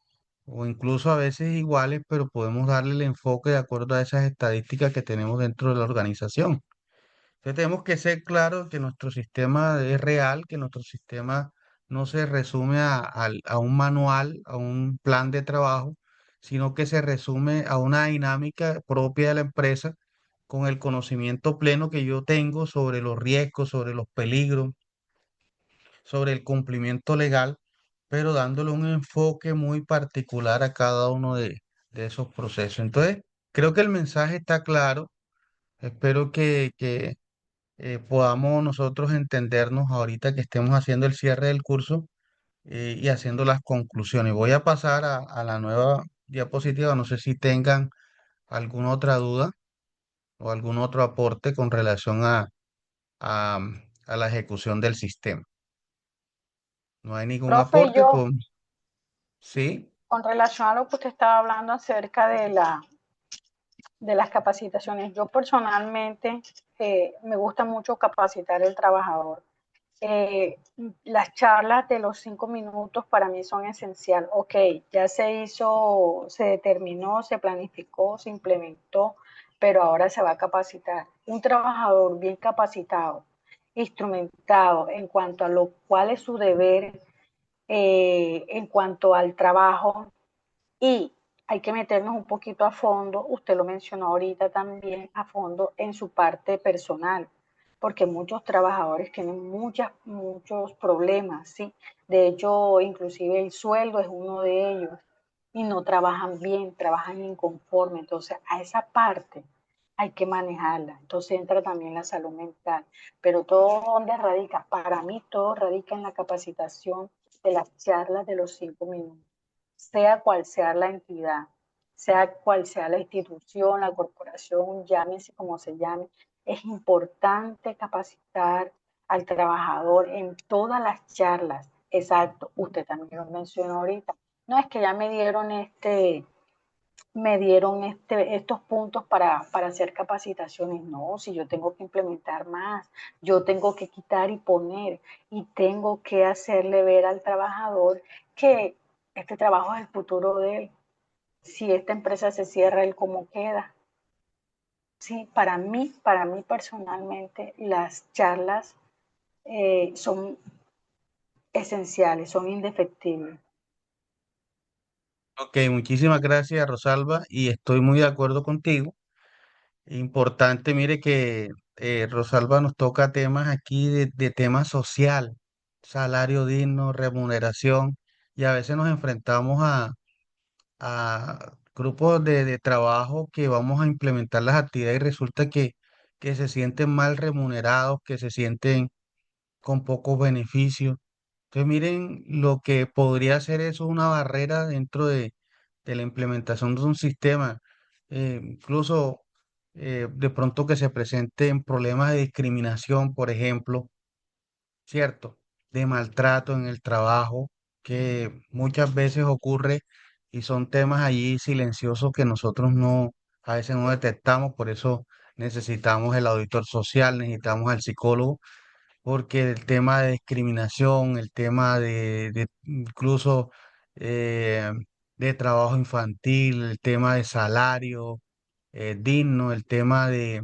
o incluso a veces iguales, pero podemos darle el enfoque de acuerdo a esas estadísticas que tenemos dentro de la organización. Entonces tenemos que ser claros que nuestro sistema es real, que nuestro sistema no se resume a un manual, a un plan de trabajo, sino que se resume a una dinámica propia de la empresa con el conocimiento pleno que yo tengo sobre los riesgos, sobre los peligros, sobre el cumplimiento legal, pero dándole un enfoque muy particular a cada uno de esos procesos. Entonces, creo que el mensaje está claro. Espero que podamos nosotros entendernos ahorita que estemos haciendo el cierre del curso y haciendo las conclusiones. Voy a pasar a la nueva diapositiva. No sé si tengan alguna otra duda o algún otro aporte con relación a, a la ejecución del sistema. No hay ningún Profe, aporte, yo, sí. con relación a lo que usted estaba hablando acerca de las capacitaciones, yo personalmente me gusta mucho capacitar el trabajador. Eh, las charlas de los 5 minutos para mí son esencial. Ok, ya se hizo, se determinó, se planificó, se implementó, pero ahora se va a capacitar. Un trabajador bien capacitado, instrumentado en cuanto a lo cual es su deber, en cuanto al trabajo, y hay que meternos un poquito a fondo, usted lo mencionó ahorita también, a fondo en su parte personal, porque muchos trabajadores tienen muchos problemas, ¿sí? De hecho, inclusive el sueldo es uno de ellos y no trabajan bien, trabajan inconforme. Entonces, a esa parte hay que manejarla. Entonces entra también la salud mental. Pero todo donde radica, para mí todo radica en la capacitación de las charlas de los 5 minutos, sea cual sea la entidad, sea cual sea la institución, la corporación, llámese como se llame, es importante capacitar al trabajador en todas las charlas. Exacto, usted también lo mencionó ahorita. No es que ya estos puntos para hacer capacitaciones. No, si yo tengo que implementar más, yo tengo que quitar y poner y tengo que hacerle ver al trabajador que este trabajo es el futuro de él. Si esta empresa se cierra, él cómo queda. Sí, para mí personalmente, las charlas son esenciales, son indefectibles. Ok, muchísimas gracias, Rosalba, y estoy muy de acuerdo contigo. Importante, mire que Rosalba nos toca temas aquí de tema social, salario digno, remuneración, y a veces nos enfrentamos a grupos de trabajo que vamos a implementar las actividades y resulta que se sienten mal remunerados, que se sienten con pocos beneficios. Entonces, miren, lo que podría ser eso una barrera dentro de la implementación de un sistema, incluso de pronto que se presenten problemas de discriminación, por ejemplo, ¿cierto? De maltrato en el trabajo, que muchas veces ocurre y son temas allí silenciosos que nosotros no, a veces no detectamos, por eso necesitamos el auditor social, necesitamos al psicólogo porque el tema de discriminación, el tema de incluso eh, de trabajo infantil, el tema de salario digno, el tema de,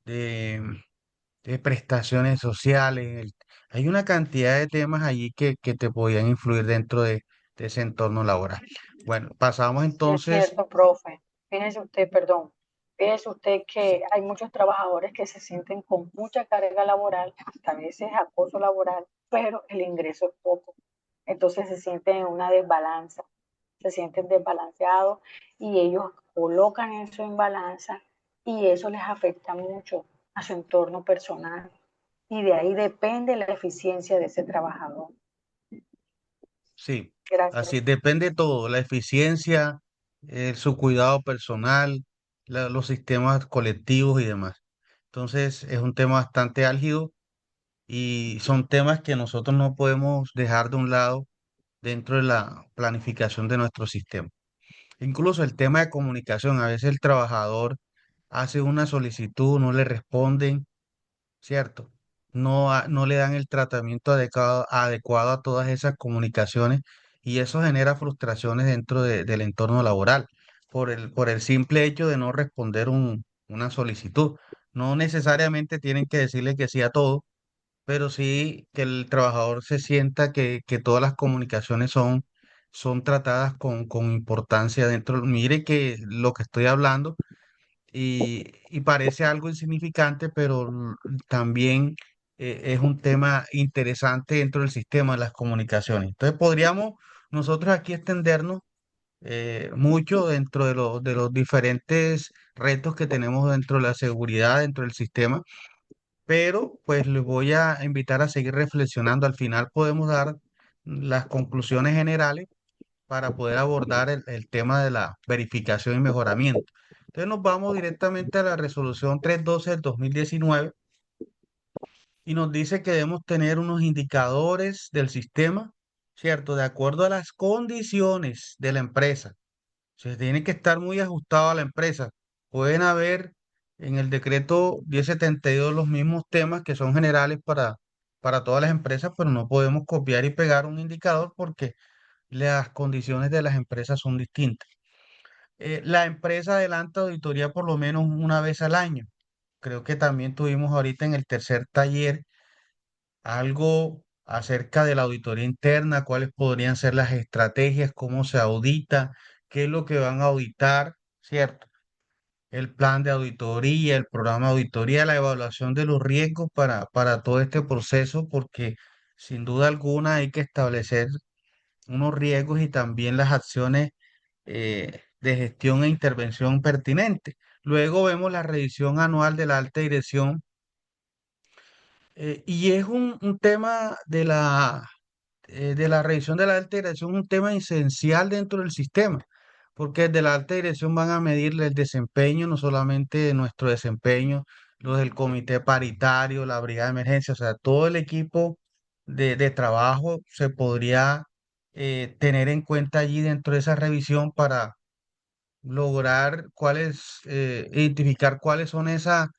de prestaciones sociales. Hay una cantidad de temas allí que te podían influir dentro de ese entorno laboral. Bueno, pasamos Sí, es entonces, cierto, profe. Fíjese usted, perdón, fíjese usted que hay muchos trabajadores que se sienten con mucha carga laboral, hasta a veces acoso laboral, pero el ingreso es poco. Entonces se sienten en una desbalanza, se sienten desbalanceados y ellos colocan eso en balanza y eso les afecta mucho a su entorno personal. Y de ahí depende la eficiencia de ese trabajador. sí, Gracias. así depende todo, la eficiencia, su cuidado personal, los sistemas colectivos y demás. Entonces, es un tema bastante álgido y son temas que nosotros no podemos dejar de un lado dentro de la planificación de nuestro sistema. Incluso el tema de comunicación, a veces el trabajador hace una solicitud, no le responden, ¿cierto? No le dan el tratamiento adecuado a todas esas comunicaciones y eso genera frustraciones dentro del entorno laboral por el simple hecho de no responder una solicitud. No necesariamente tienen que decirle que sí a todo, pero sí que el trabajador se sienta que todas las comunicaciones son tratadas con importancia dentro. Mire que lo que estoy hablando y parece algo insignificante, pero también es un tema interesante dentro del sistema de las comunicaciones. Entonces podríamos nosotros aquí extendernos mucho dentro de los diferentes retos que tenemos dentro de la seguridad, dentro del sistema, pero pues les voy a invitar a seguir reflexionando. Al final podemos dar las conclusiones generales para poder abordar el tema de la verificación y mejoramiento. Entonces nos vamos directamente a la resolución 312 del 2019 y nos dice que debemos tener unos indicadores del sistema, ¿cierto? De acuerdo a las condiciones de la empresa. Se tiene que estar muy ajustado a la empresa. Pueden haber en el decreto 1072 los mismos temas que son generales para todas las empresas, pero no podemos copiar y pegar un indicador porque las condiciones de las empresas son distintas. La empresa adelanta auditoría por lo menos una vez al año. Creo que también tuvimos ahorita en el tercer taller algo acerca de la auditoría interna, cuáles podrían ser las estrategias, cómo se audita, qué es lo que van a auditar, ¿cierto? El plan de auditoría, el programa de auditoría, la evaluación de los riesgos para todo este proceso, porque sin duda alguna hay que establecer unos riesgos y también las acciones de gestión e intervención pertinentes. Luego vemos la revisión anual de la alta dirección y es un tema de la revisión de la alta dirección, un tema esencial dentro del sistema, porque desde la alta dirección van a medir el desempeño, no solamente nuestro desempeño, los del comité paritario, la brigada de emergencia, o sea, todo el equipo de trabajo se podría tener en cuenta allí dentro de esa revisión para lograr identificar cuáles son esas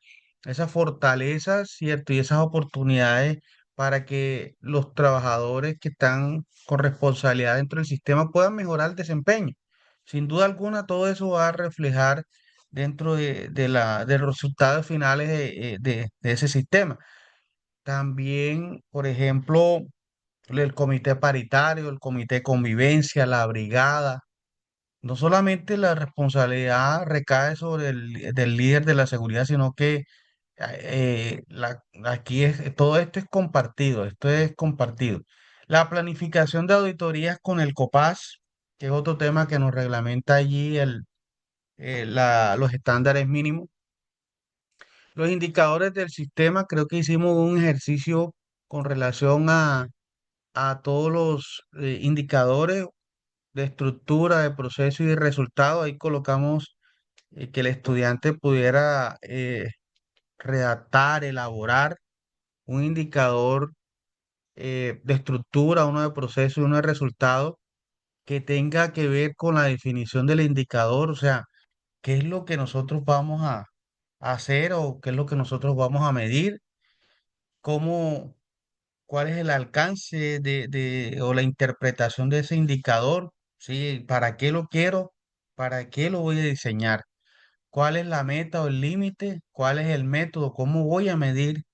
fortalezas, ¿cierto? Y esas oportunidades para que los trabajadores que están con responsabilidad dentro del sistema puedan mejorar el desempeño. Sin duda alguna, todo eso va a reflejar dentro de los resultados finales de ese sistema. También, por ejemplo, el comité paritario, el comité de convivencia, la brigada, no solamente la responsabilidad recae sobre del líder de la seguridad, sino que aquí todo esto es compartido, esto es compartido. La planificación de auditorías con el COPAS, que es otro tema que nos reglamenta allí los estándares mínimos. Los indicadores del sistema, creo que hicimos un ejercicio con relación a todos los indicadores de estructura, de proceso y de resultado. Ahí colocamos que el estudiante pudiera redactar, elaborar un indicador de estructura, uno de proceso y uno de resultado que tenga que ver con la definición del indicador, o sea, qué es lo que nosotros vamos a hacer o qué es lo que nosotros vamos a medir, cómo cuál es el alcance o la interpretación de ese indicador, ¿sí? ¿Para qué lo quiero? ¿Para qué lo voy a diseñar? ¿Cuál es la meta o el límite? ¿Cuál es el método? ¿Cómo voy a medir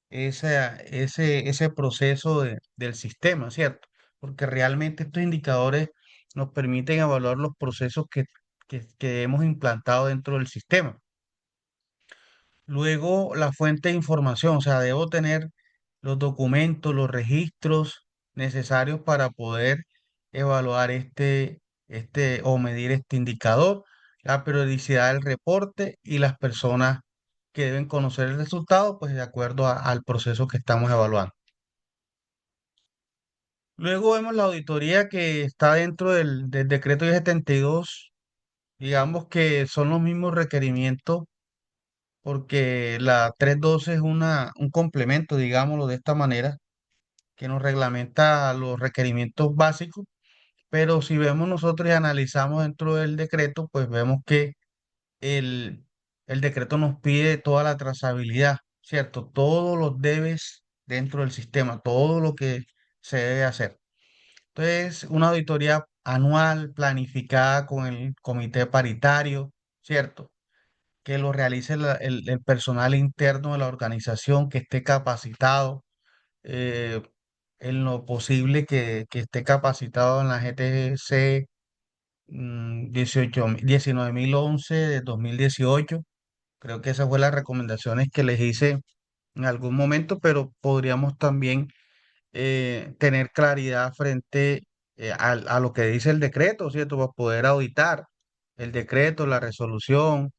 ese proceso del sistema, ¿cierto? Porque realmente estos indicadores nos permiten evaluar los procesos que hemos implantado dentro del sistema. Luego, la fuente de información, o sea, debo tener los documentos, los registros necesarios para poder evaluar o medir este indicador, la periodicidad del reporte y las personas que deben conocer el resultado, pues de acuerdo al proceso que estamos evaluando. Luego vemos la auditoría que está dentro del decreto 1072, digamos que son los mismos requerimientos porque la 312 es un complemento, digámoslo de esta manera, que nos reglamenta los requerimientos básicos, pero si vemos nosotros y analizamos dentro del decreto, pues vemos que el, el decreto nos pide toda la trazabilidad, ¿cierto? Todos los debes dentro del sistema, todo lo que se debe hacer. Entonces, una auditoría anual planificada con el comité paritario, ¿cierto? Que lo realice el personal interno de la organización, que esté capacitado, eh, en lo posible que esté capacitado en la GTC 19.011 de 2018. Creo que esas fueron las recomendaciones que les hice en algún momento, pero podríamos también tener claridad frente a lo que dice el decreto, ¿cierto? Para poder auditar el decreto, la resolución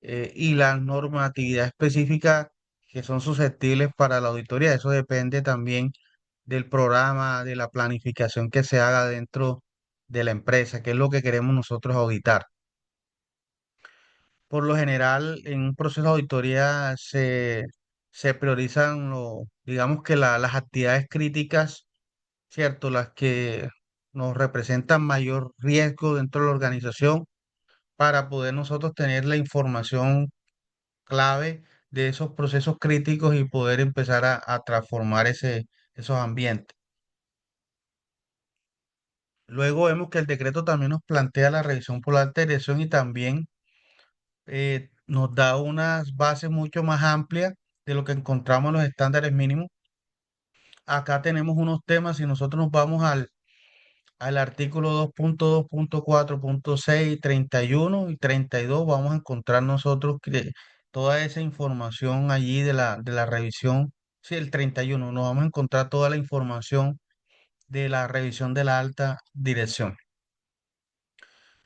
y la normatividad específica que son susceptibles para la auditoría. Eso depende también del programa, de la planificación que se haga dentro de la empresa, que es lo que queremos nosotros auditar. Por lo general, en un proceso de auditoría se priorizan, digamos que las actividades críticas, ¿cierto? Las que nos representan mayor riesgo dentro de la organización para poder nosotros tener la información clave de esos procesos críticos y poder empezar a transformar esos ambientes. Luego vemos que el decreto también nos plantea la revisión por la alta dirección y también nos da unas bases mucho más amplias de lo que encontramos en los estándares mínimos. Acá tenemos unos temas, si nosotros nos vamos al artículo 2.2.4.6, 31 y 32, vamos a encontrar nosotros que toda esa información allí de la revisión. Sí, el 31, nos vamos a encontrar toda la información de la revisión de la alta dirección.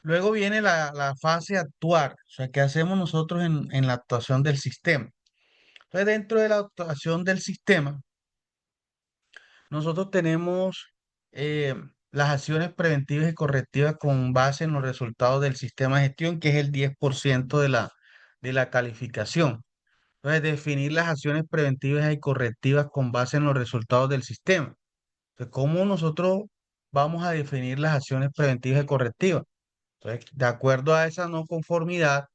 Luego viene la fase actuar, o sea, ¿qué hacemos nosotros en la actuación del sistema? Entonces, dentro de la actuación del sistema, nosotros tenemos eh, las acciones preventivas y correctivas con base en los resultados del sistema de gestión, que es el 10% de la calificación. Entonces, definir las acciones preventivas y correctivas con base en los resultados del sistema. Entonces, ¿cómo nosotros vamos a definir las acciones preventivas y correctivas? Entonces, de acuerdo a esa no conformidad,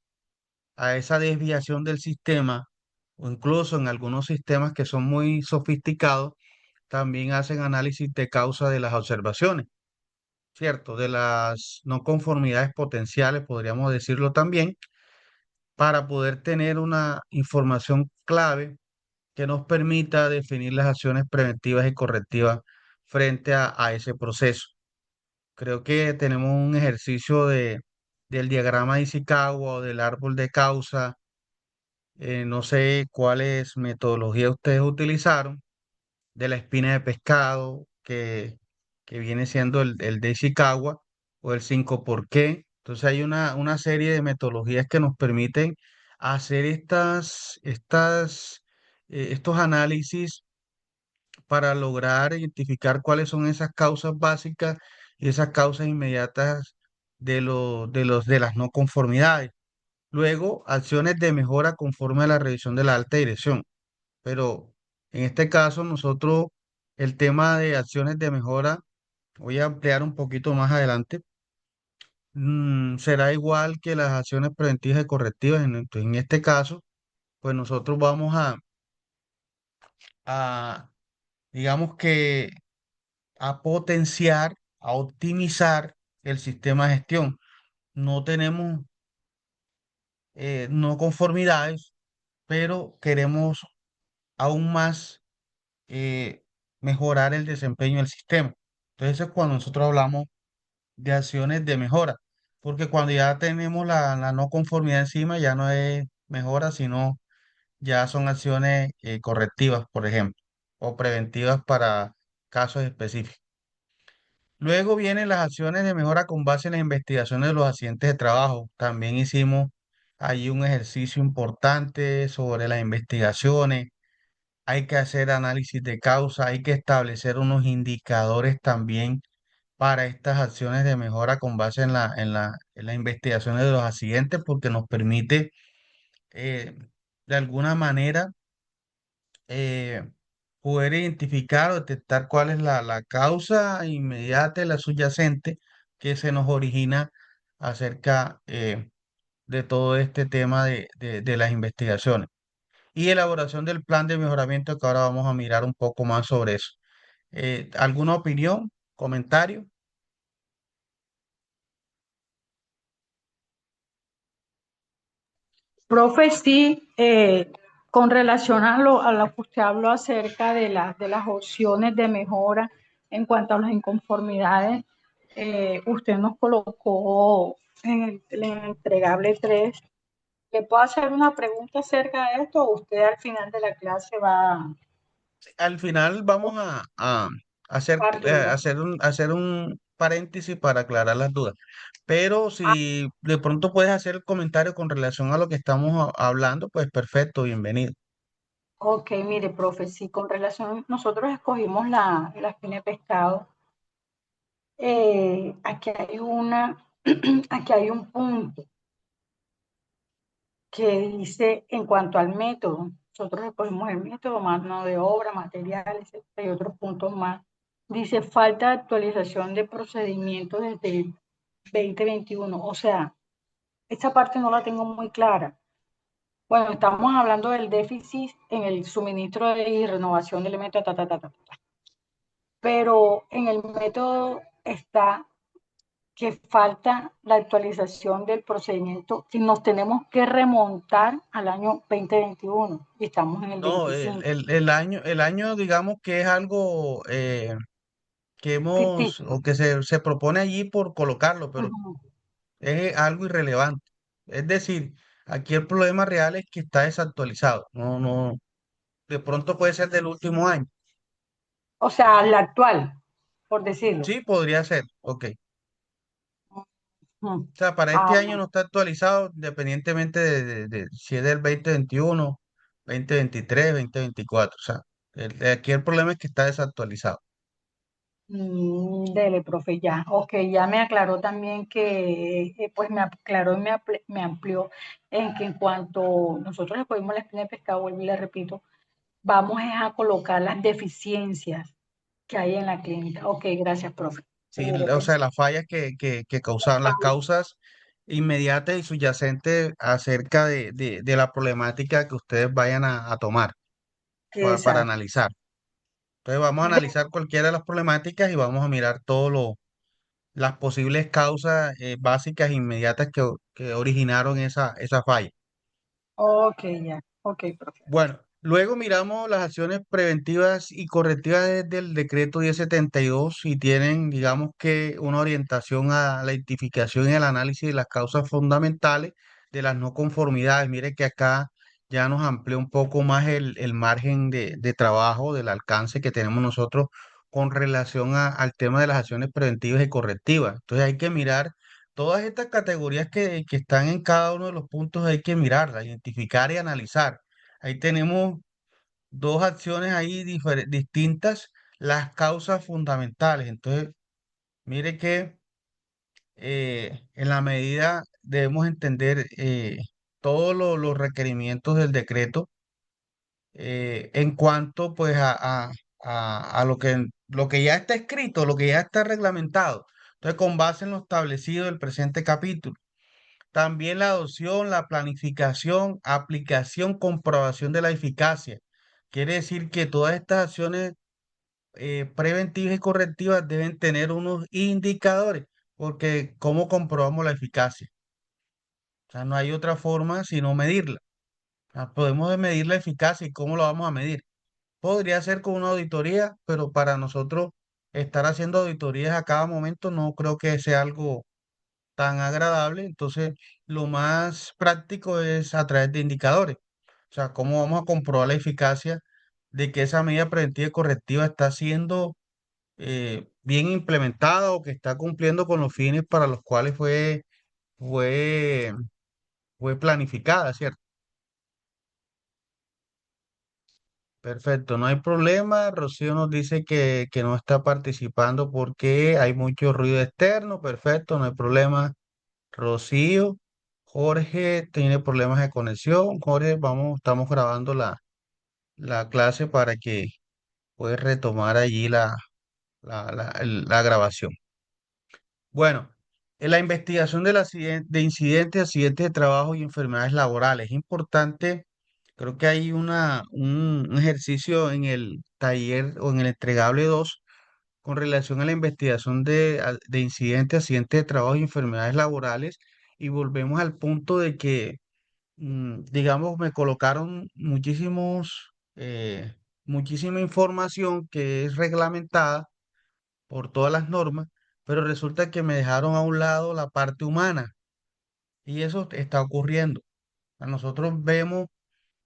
a esa desviación del sistema, o incluso en algunos sistemas que son muy sofisticados, también hacen análisis de causa de las observaciones, ¿cierto? De las no conformidades potenciales, podríamos decirlo también, para poder tener una información clave que nos permita definir las acciones preventivas y correctivas frente a ese proceso. Creo que tenemos un ejercicio del diagrama de Ishikawa o del árbol de causa. No sé cuáles metodologías ustedes utilizaron, de la espina de pescado, que viene siendo el de Ishikawa, o el 5 por qué. Entonces hay una serie de metodologías que nos permiten hacer estos análisis para lograr identificar cuáles son esas causas básicas y esas causas inmediatas de las no conformidades. Luego, acciones de mejora conforme a la revisión de la alta dirección. Pero en este caso, nosotros, el tema de acciones de mejora, voy a ampliar un poquito más adelante, será igual que las acciones preventivas y correctivas. En este caso, pues nosotros vamos a digamos que a potenciar, a optimizar el sistema de gestión. No tenemos no conformidades, pero queremos aún más mejorar el desempeño del sistema. Entonces, eso es cuando nosotros hablamos de acciones de mejora, porque cuando ya tenemos la no conformidad encima, ya no es mejora, sino ya son acciones correctivas, por ejemplo, o preventivas para casos específicos. Luego vienen las acciones de mejora con base en las investigaciones de los accidentes de trabajo. También hicimos allí un ejercicio importante sobre las investigaciones. Hay que hacer análisis de causa, hay que establecer unos indicadores también para estas acciones de mejora con base en las investigaciones de los accidentes, porque nos permite eh, de alguna manera eh, poder identificar o detectar cuál es la causa inmediata y la subyacente que se nos origina acerca de todo este tema de las investigaciones y elaboración del plan de mejoramiento que ahora vamos a mirar un poco más sobre eso. ¿Alguna opinión, comentario? Profe, sí, con relación a lo que usted habló acerca de las opciones de mejora en cuanto a las inconformidades, usted nos colocó en el entregable 3. ¿Le puedo hacer una pregunta acerca de esto o usted al final de la clase va a Al final vamos a hacer, dar dudas? hacer un paréntesis para aclarar las dudas. Pero si de pronto puedes hacer el comentario con relación a lo que estamos hablando, pues perfecto, bienvenido. Ok, mire, profe, sí, con relación, nosotros escogimos la espina de pescado. Aquí hay aquí hay un punto que dice en cuanto al método. Nosotros escogimos el método, mano de obra, materiales, y otros puntos más. Dice falta de actualización de procedimientos desde el 2021. O sea, esta parte no la tengo muy clara. Bueno, estamos hablando del déficit en el suministro y renovación de elementos, pero en el método está que falta la actualización del procedimiento y nos tenemos que remontar al año 2021 y estamos en el No, 25. el año, digamos que es algo que hemos, Ficticio. o que se propone allí por colocarlo, pero Ujú. es algo irrelevante. Es decir, aquí el problema real es que está desactualizado. No, no, de pronto puede ser del último año. O sea, la actual, por decirlo. Sí, podría ser, ok. Ujú. O sea, para Ah, este año bueno. no está actualizado independientemente de si es del 2021, 2023, 2024. O sea, aquí el problema es que está desactualizado. Dele, profe, ya. Ok, ya me aclaró también que, pues me aclaró y me amplió en que en cuanto nosotros le ponemos la espina de pescado, vuelvo y le repito, vamos es a colocar las deficiencias que hay en la clínica. Ok, gracias, profe. Sí, o sea, las fallas que causaban, las causas inmediatas y subyacentes acerca de la problemática que ustedes vayan a tomar para Exacto. analizar. Entonces vamos a analizar cualquiera de las problemáticas y vamos a mirar todas las posibles causas básicas e inmediatas que originaron esa falla. Ok, ya. Ok, profe. Bueno, luego miramos las acciones preventivas y correctivas del decreto 1072 y tienen, digamos que, una orientación a la identificación y el análisis de las causas fundamentales de las no conformidades. Mire que acá ya nos amplió un poco más el margen de trabajo, del alcance que tenemos nosotros con relación al tema de las acciones preventivas y correctivas. Entonces hay que mirar todas estas categorías que están en cada uno de los puntos, hay que mirarlas, identificar y analizar. Ahí tenemos dos acciones ahí distintas, las causas fundamentales. Entonces, mire que en la medida debemos entender todos los requerimientos del decreto en cuanto pues a lo que ya está escrito, lo que ya está reglamentado. Entonces, con base en lo establecido del presente capítulo. También la adopción, la planificación, aplicación, comprobación de la eficacia. Quiere decir que todas estas acciones preventivas y correctivas deben tener unos indicadores, porque ¿cómo comprobamos la eficacia? O sea, no hay otra forma sino medirla. O sea, podemos medir la eficacia y cómo lo vamos a medir. Podría ser con una auditoría, pero para nosotros estar haciendo auditorías a cada momento no creo que sea algo tan agradable. Entonces, lo más práctico es a través de indicadores. O sea, cómo vamos a comprobar la eficacia de que esa medida preventiva y correctiva está siendo bien implementada o que está cumpliendo con los fines para los cuales fue, fue planificada, ¿cierto? Perfecto, no hay problema. Rocío nos dice que no está participando porque hay mucho ruido externo. Perfecto, no hay problema. Rocío, Jorge tiene problemas de conexión. Jorge, estamos grabando la clase para que puedas retomar allí la grabación. Bueno, en la investigación de incidentes, accidentes de trabajo y enfermedades laborales, es importante, creo que hay un ejercicio en el taller o en el entregable 2 con relación a la investigación de incidentes, accidentes de trabajo y enfermedades laborales, y volvemos al punto de que, digamos, me colocaron muchísima información que es reglamentada por todas las normas, pero resulta que me dejaron a un lado la parte humana y eso está ocurriendo. A nosotros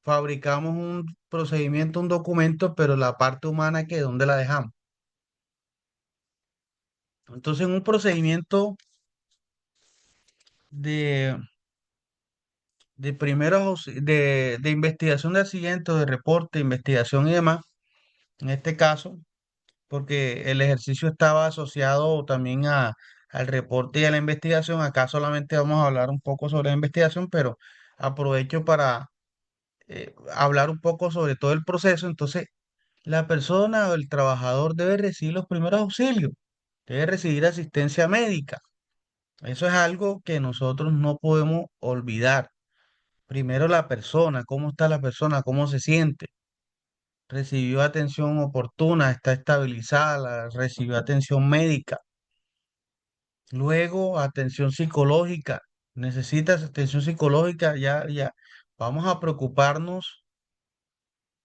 fabricamos un procedimiento, un documento, pero la parte humana, ¿qué? ¿Dónde la dejamos? Entonces, en un procedimiento de, de investigación de accidentes, de reporte, investigación y demás, en este caso, porque el ejercicio estaba asociado también al reporte y a la investigación. Acá solamente vamos a hablar un poco sobre la investigación, pero aprovecho para hablar un poco sobre todo el proceso. Entonces, la persona o el trabajador debe recibir los primeros auxilios, debe recibir asistencia médica. Eso es algo que nosotros no podemos olvidar. Primero la persona, cómo está la persona, cómo se siente. Recibió atención oportuna, está estabilizada, recibió atención médica. Luego, atención psicológica. Necesitas atención psicológica, ya. Vamos a preocuparnos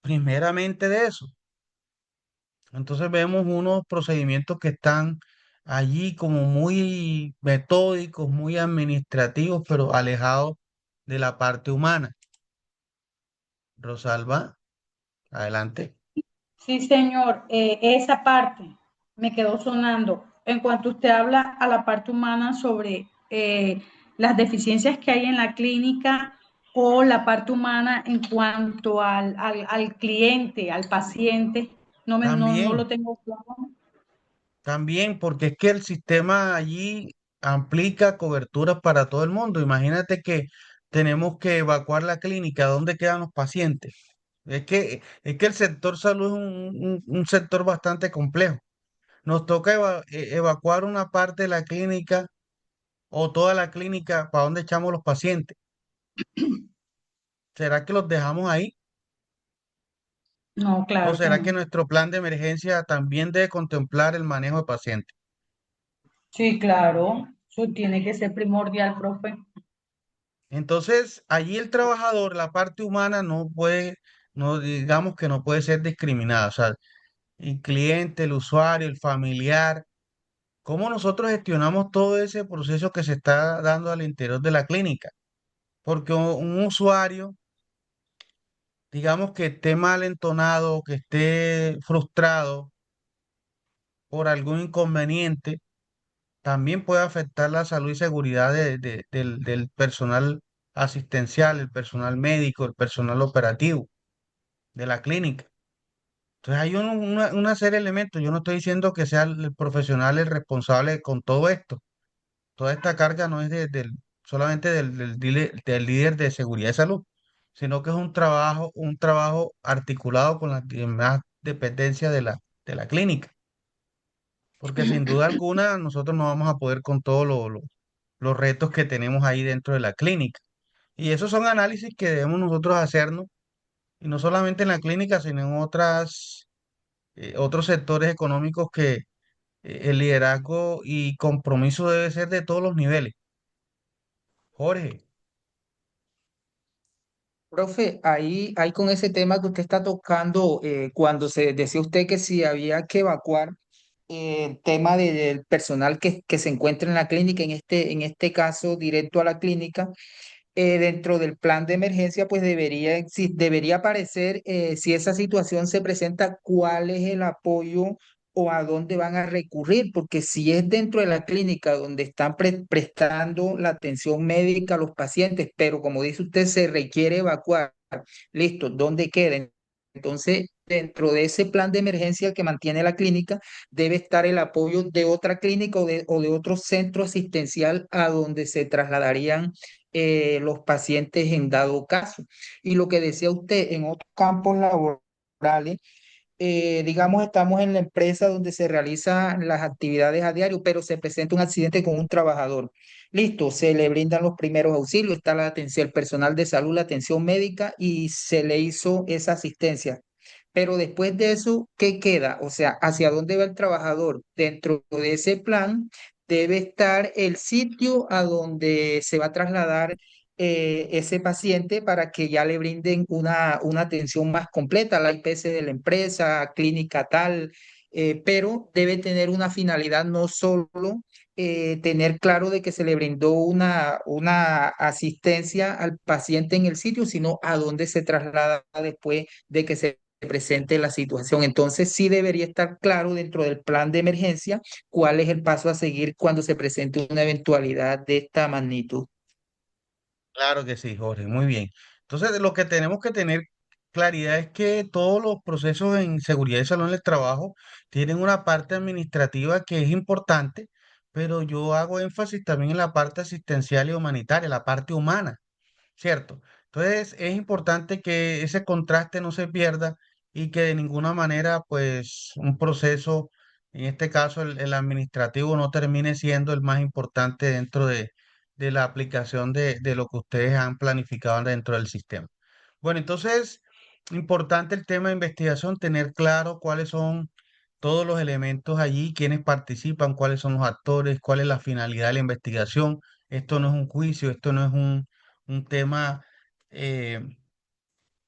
primeramente de eso. Entonces vemos unos procedimientos que están allí como muy metódicos, muy administrativos, pero alejados de la parte humana. Rosalba, adelante. Sí, señor, esa parte me quedó sonando. En cuanto usted habla a la parte humana sobre las deficiencias que hay en la clínica o la parte humana en cuanto al cliente, al paciente, no También, lo tengo claro. también, porque es que el sistema allí aplica coberturas para todo el mundo. Imagínate que tenemos que evacuar la clínica, ¿dónde quedan los pacientes? Es que el sector salud es un sector bastante complejo. Nos toca evacuar una parte de la clínica o toda la clínica, ¿para dónde echamos los pacientes? ¿Será que los dejamos ahí? No, ¿O claro que será que no. nuestro plan de emergencia también debe contemplar el manejo de pacientes? Sí, claro, eso tiene que ser primordial, profe. Entonces, allí el trabajador, la parte humana no puede, no digamos que no puede ser discriminada. O sea, el cliente, el usuario, el familiar, ¿cómo nosotros gestionamos todo ese proceso que se está dando al interior de la clínica? Porque un usuario, digamos que esté mal entonado, que esté frustrado por algún inconveniente, también puede afectar la salud y seguridad del personal asistencial, el personal médico, el personal operativo de la clínica. Entonces hay una serie de elementos. Yo no estoy diciendo que sea el profesional el responsable con todo esto. Toda esta carga no es solamente del líder de seguridad y salud, sino que es un trabajo articulado con las demás dependencias de la clínica. Porque sin duda alguna nosotros no vamos a poder con todos los retos que tenemos ahí dentro de la clínica. Y esos son análisis que debemos nosotros hacernos, y no solamente en la clínica, sino en otras otros sectores económicos que el liderazgo y compromiso debe ser de todos los niveles. Jorge, Profe, ahí con ese tema que usted está tocando, cuando se decía usted que si había que evacuar el tema del personal que se encuentra en la clínica, en este caso directo a la clínica, dentro del plan de emergencia, pues debería aparecer, si esa situación se presenta, cuál es el apoyo o a dónde van a recurrir, porque si es dentro de la clínica donde están prestando la atención médica a los pacientes, pero como dice usted, se requiere evacuar, listo, ¿dónde queden? Entonces, dentro de ese plan de emergencia que mantiene la clínica, debe estar el apoyo de otra clínica o de otro centro asistencial a donde se trasladarían los pacientes en dado caso. Y lo que decía usted, en otros campos laborales, digamos, estamos en la empresa donde se realizan las actividades a diario, pero se presenta un accidente con un trabajador. Listo, se le brindan los primeros auxilios, está la atención, el personal de salud, la atención médica y se le hizo esa asistencia. Pero después de eso, ¿qué queda? O sea, ¿hacia dónde va el trabajador? Dentro de ese plan debe estar el sitio a donde se va a trasladar ese paciente para que ya le brinden una atención más completa, la IPS de la empresa, clínica tal, pero debe tener una finalidad, no solo tener claro de que se le brindó una asistencia al paciente en el sitio, sino a dónde se traslada después de que se presente la situación. Entonces, sí debería estar claro dentro del plan de emergencia cuál es el paso a seguir cuando se presente una eventualidad de esta magnitud. claro que sí, Jorge, muy bien. Entonces, de lo que tenemos que tener claridad es que todos los procesos en seguridad y salud en el trabajo tienen una parte administrativa que es importante, pero yo hago énfasis también en la parte asistencial y humanitaria, la parte humana. ¿Cierto? Entonces es importante que ese contraste no se pierda y que de ninguna manera, pues, un proceso, en este caso el administrativo, no termine siendo el más importante dentro de la aplicación de lo que ustedes han planificado dentro del sistema. Bueno, entonces, importante el tema de investigación, tener claro cuáles son todos los elementos allí, quiénes participan, cuáles son los actores, cuál es la finalidad de la investigación. Esto no es un juicio, esto no es un tema eh,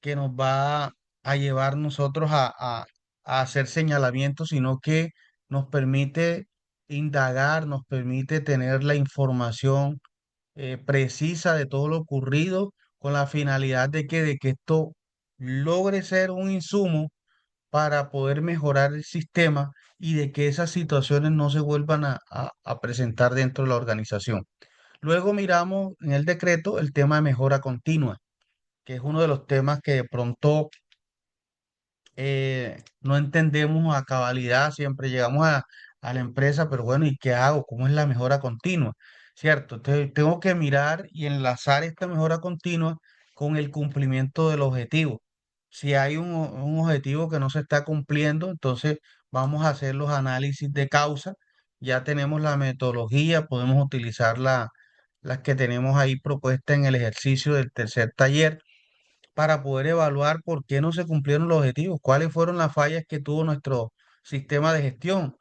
que nos va a llevar nosotros a hacer señalamientos, sino que nos permite indagar, nos permite tener la información precisa de todo lo ocurrido con la finalidad de que esto logre ser un insumo para poder mejorar el sistema y de que esas situaciones no se vuelvan a presentar dentro de la organización. Luego miramos en el decreto el tema de mejora continua, que es uno de los temas que de pronto no entendemos a cabalidad, siempre llegamos a la empresa, pero bueno, ¿y qué hago? ¿Cómo es la mejora continua? ¿Cierto? Entonces, tengo que mirar y enlazar esta mejora continua con el cumplimiento del objetivo. Si hay un objetivo que no se está cumpliendo, entonces vamos a hacer los análisis de causa. Ya tenemos la metodología, podemos utilizar las que tenemos ahí propuestas en el ejercicio del tercer taller para poder evaluar por qué no se cumplieron los objetivos, cuáles fueron las fallas que tuvo nuestro sistema de gestión.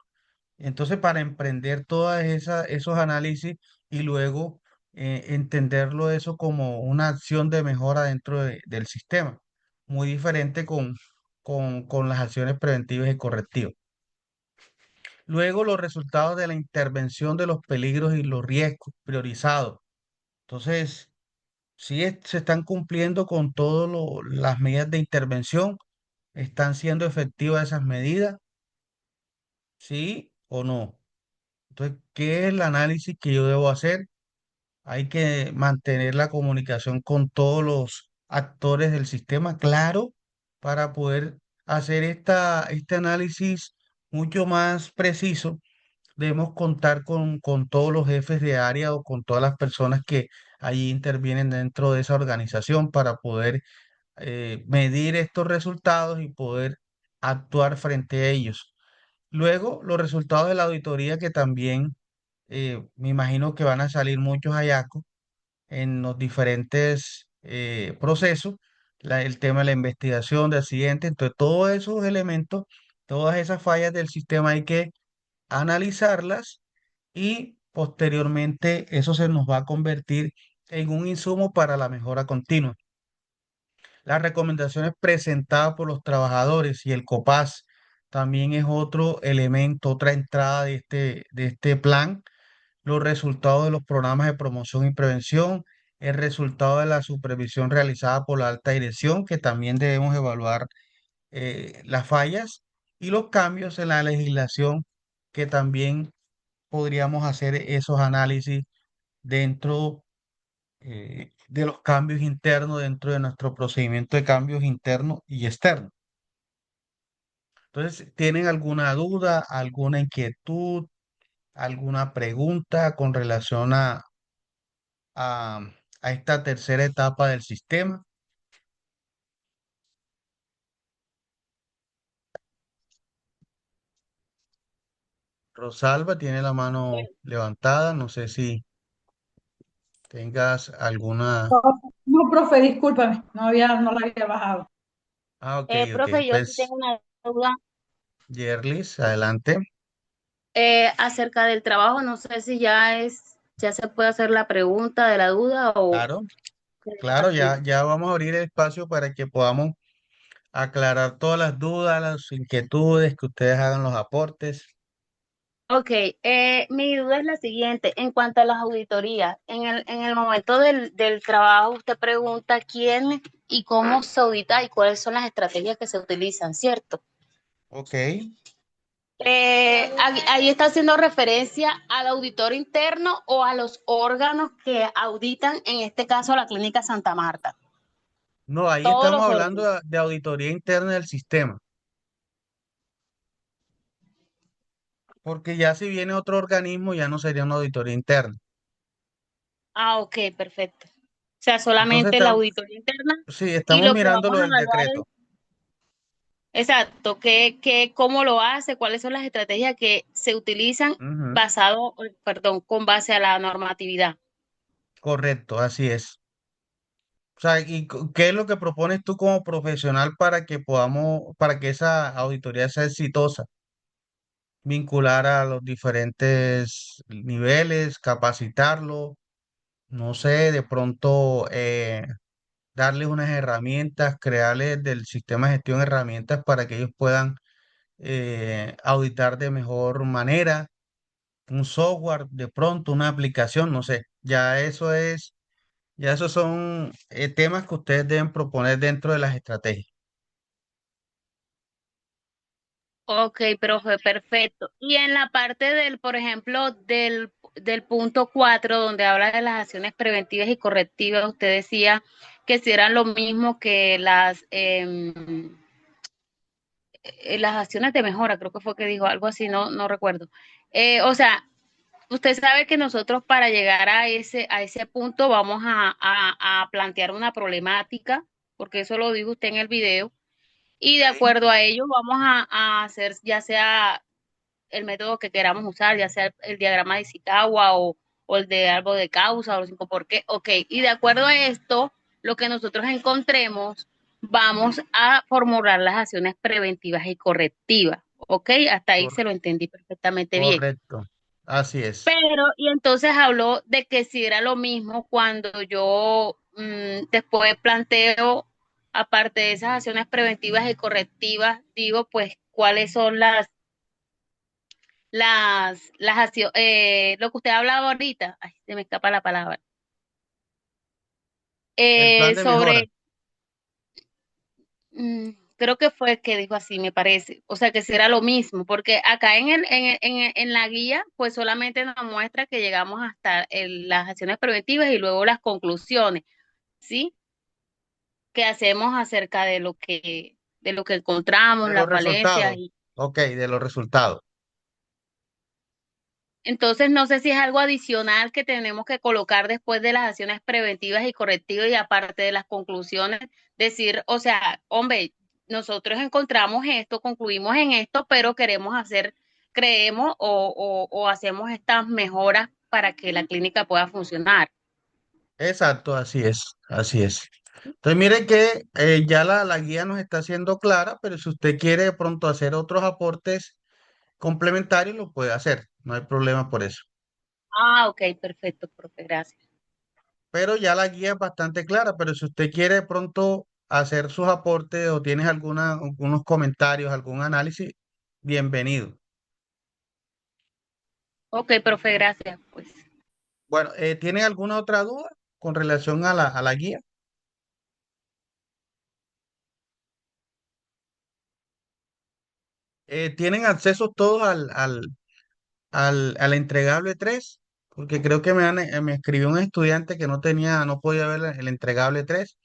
Entonces, para emprender todos esos análisis y luego entenderlo eso como una acción de mejora dentro del sistema, muy diferente con las acciones preventivas y correctivas. Luego, los resultados de la intervención de los peligros y los riesgos priorizados. Entonces, si se están cumpliendo con todas las medidas de intervención, están siendo efectivas esas medidas, sí o no. Entonces, ¿qué es el análisis que yo debo hacer? Hay que mantener la comunicación con todos los actores del sistema, claro, para poder hacer este análisis mucho más preciso. Debemos contar con todos los jefes de área o con todas las personas que allí intervienen dentro de esa organización para poder medir estos resultados y poder actuar frente a ellos. Luego, los resultados de la auditoría que también me imagino que van a salir muchos hallazgos en los diferentes procesos, el tema de la investigación de accidentes, entonces todos esos elementos Todas esas fallas del sistema hay que analizarlas y posteriormente eso se nos va a convertir en un insumo para la mejora continua. Las recomendaciones presentadas por los trabajadores y el COPAS también es otro elemento, otra entrada de este plan. Los resultados de los programas de promoción y prevención, el resultado de la supervisión realizada por la alta dirección, que también debemos evaluar las fallas y los cambios en la legislación, que también podríamos hacer esos análisis dentro de los cambios internos, dentro de nuestro procedimiento de cambios internos y externos. Entonces, ¿tienen alguna duda, alguna inquietud, alguna pregunta con relación a, a esta tercera etapa del sistema? Rosalba tiene la mano levantada, no sé si tengas alguna... No, no, profe, discúlpame, no la había bajado. Ah, ok, ok. Profe, yo sí Pues, tengo una duda Yerlis, adelante. acerca del trabajo. No sé si ya se puede hacer la pregunta de la duda o Claro, se deja claro, así. ya vamos a abrir el espacio para que podamos aclarar todas las dudas, las inquietudes, que ustedes hagan los aportes. Ok, mi duda es la siguiente. En cuanto a las auditorías, en el momento del trabajo, usted pregunta quién y cómo se audita y cuáles son las estrategias que se utilizan, ¿cierto? Ok. Ahí está haciendo referencia al auditor interno o a los órganos que auditan, en este caso, la Clínica Santa Marta. No, ahí Todos estamos los hablando órganos. de auditoría interna del sistema, porque ya si viene otro organismo ya no sería una auditoría interna. Ah, ok, perfecto. O sea, Entonces, solamente la auditoría interna sí, y estamos lo que mirando vamos lo a del evaluar es, decreto. exacto, cómo lo hace, cuáles son las estrategias que se utilizan Ujú, con base a la normatividad. correcto, así es. O sea, ¿y qué es lo que propones tú como profesional para que podamos, para que esa auditoría sea exitosa? Vincular a los diferentes niveles, capacitarlo, no sé, de pronto darles unas herramientas, crearles del sistema de gestión herramientas para que ellos puedan auditar de mejor manera, un software, de pronto una aplicación, no sé, ya esos son temas que ustedes deben proponer dentro de las estrategias. Ok, profe, perfecto. Y en la parte por ejemplo, del punto 4, donde habla de las acciones preventivas y correctivas, usted decía que si eran lo mismo que las acciones de mejora, creo que fue que dijo algo así, no recuerdo. O sea, usted sabe que nosotros para llegar a ese punto vamos a plantear una problemática, porque eso lo dijo usted en el video, y de Ok. acuerdo a ello vamos a hacer ya sea el método que queramos usar, ya sea el diagrama de Ishikawa o el de árbol de causa o los 5 por qué. Ok, y de acuerdo a esto, lo que nosotros encontremos, vamos a formular las acciones preventivas y correctivas. Ok, hasta ahí se Cor- lo entendí perfectamente bien. correcto, así es. Pero, y entonces habló de que si era lo mismo cuando yo después planteo, aparte de esas acciones preventivas y correctivas, digo, pues, cuáles son las acciones, lo que usted hablaba ahorita, ay, se me escapa la palabra, El plan de mejora. sobre, creo que fue que dijo así, me parece, o sea que si era lo mismo, porque acá en la guía, pues solamente nos muestra que llegamos hasta las acciones preventivas y luego las conclusiones, ¿sí? Que hacemos acerca de lo que encontramos, De los las falencias. resultados. Ok, de los resultados. Entonces, no sé si es algo adicional que tenemos que colocar después de las acciones preventivas y correctivas y aparte de las conclusiones, decir, o sea, hombre, nosotros encontramos esto, concluimos en esto, pero creemos o hacemos estas mejoras para que la clínica pueda funcionar. Exacto, así es, así es. Entonces, mire que ya la guía nos está haciendo clara, pero si usted quiere de pronto hacer otros aportes complementarios, lo puede hacer. No hay problema por eso. Ah, ok, perfecto, profe, gracias. Pero ya la guía es bastante clara, pero si usted quiere de pronto hacer sus aportes o tienes algunos comentarios, algún análisis, bienvenido. Ok, profe, gracias, pues. Bueno, ¿tienen alguna otra duda con relación a la guía? ¿Tienen acceso todos al entregable 3? Porque creo que me escribió un estudiante que no podía ver el entregable 3.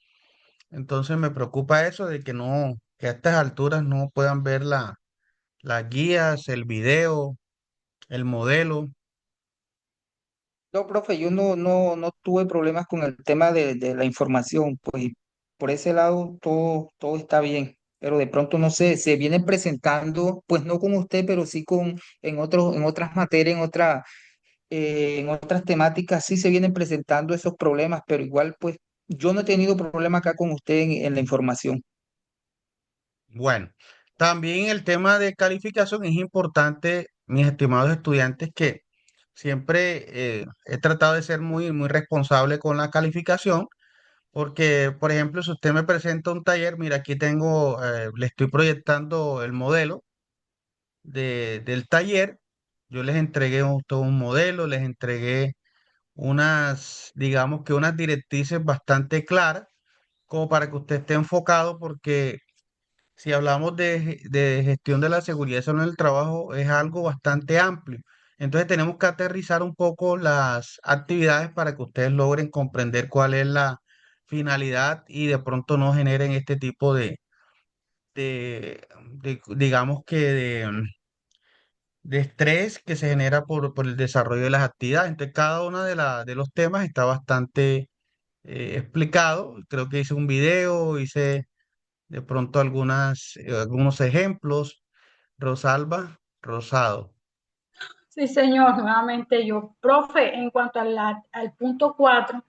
Entonces me preocupa eso de que a estas alturas no puedan ver las guías, el video, el modelo. No, profe, yo no tuve problemas con el tema de la información, pues por ese lado todo está bien, pero de pronto no sé, se viene presentando, pues no con usted, pero sí en otras materias, en otras temáticas, sí se vienen presentando esos problemas, pero igual pues yo no he tenido problema acá con usted en la información. Bueno, también el tema de calificación es importante, mis estimados estudiantes, que siempre he tratado de ser muy responsable con la calificación, porque, por ejemplo, si usted me presenta un taller, mira, aquí le estoy proyectando el modelo del taller. Yo les entregué todo un modelo, les entregué digamos que unas directrices bastante claras, como para que usted esté enfocado, porque si hablamos de gestión de la seguridad y salud en el trabajo, es algo bastante amplio. Entonces tenemos que aterrizar un poco las actividades para que ustedes logren comprender cuál es la finalidad y de pronto no generen este tipo digamos que de estrés que se genera por el desarrollo de las actividades. Entonces cada uno de los temas está bastante explicado. Creo que hice un video, hice de pronto algunos ejemplos. Rosalba Rosado. Sí, señor, nuevamente yo. Profe, en cuanto al punto 4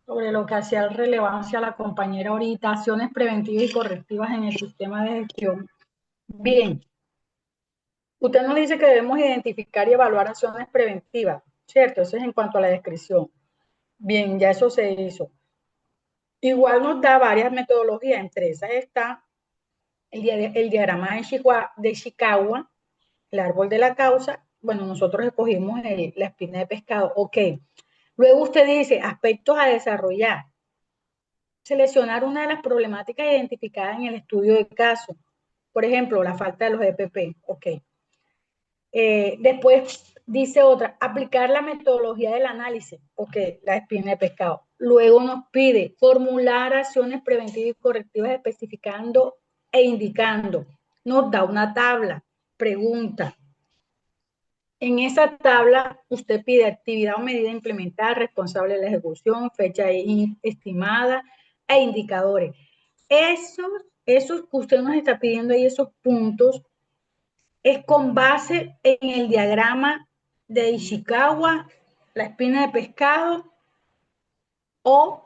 sobre lo que hacía relevancia a la compañera ahorita, acciones preventivas y correctivas en el sistema de gestión. Bien, usted nos dice que debemos identificar y evaluar acciones preventivas, ¿cierto? Eso es en cuanto a la descripción. Bien, ya eso se hizo. Igual nos da varias metodologías, entre esas está el diagrama de Chicago, el árbol de la causa. Bueno, nosotros escogimos la espina de pescado. Ok. Luego usted dice aspectos a desarrollar. Seleccionar una de las problemáticas identificadas en el estudio de caso. Por ejemplo, la falta de los EPP. Ok. Después dice otra, aplicar la metodología del análisis. Ok, la espina de pescado. Luego nos pide formular acciones preventivas y correctivas especificando e indicando. Nos da una tabla. Pregunta, en esa tabla usted pide actividad o medida implementada, responsable de la ejecución, fecha estimada e indicadores. Esos que usted nos está pidiendo ahí, esos puntos, es con base en el diagrama de Ishikawa, la espina de pescado o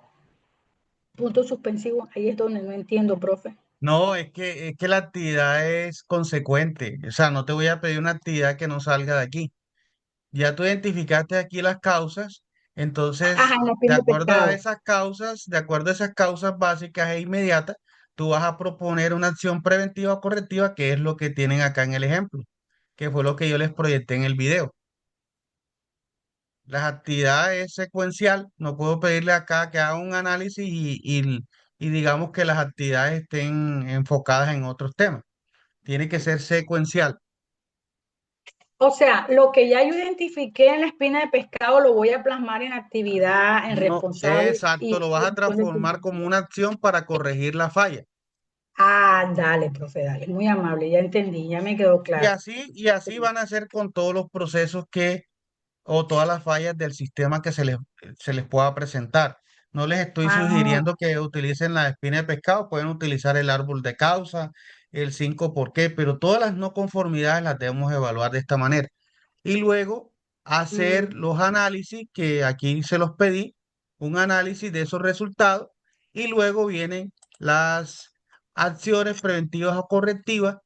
punto suspensivo. Ahí es donde no entiendo, profe. No, es que la actividad es consecuente. O sea, no te voy a pedir una actividad que no salga de aquí. Ya tú identificaste aquí las causas, Ajá, entonces, en la espina de pescado. de acuerdo a esas causas básicas e inmediatas, tú vas a proponer una acción preventiva o correctiva, que es lo que tienen acá en el ejemplo, que fue lo que yo les proyecté en el video. Las actividades es secuencial, no puedo pedirle acá que haga un análisis y digamos que las actividades estén enfocadas en otros temas. Tiene que ser secuencial. O sea, lo que ya yo identifiqué en la espina de pescado lo voy a plasmar en actividad, en No, responsable exacto, lo vas a transformar como una acción para corregir la falla. Ah, dale, profe, dale. Muy amable, ya entendí, ya me quedó claro. Y así van a ser con todos los procesos o todas las fallas del sistema que se les pueda presentar. No les estoy Ah, sugiriendo que utilicen la espina de pescado, pueden utilizar el árbol de causa, el 5 por qué, pero todas las no conformidades las debemos evaluar de esta manera. Y luego hacer mm, los análisis que aquí se los pedí, un análisis de esos resultados y luego vienen las acciones preventivas o correctivas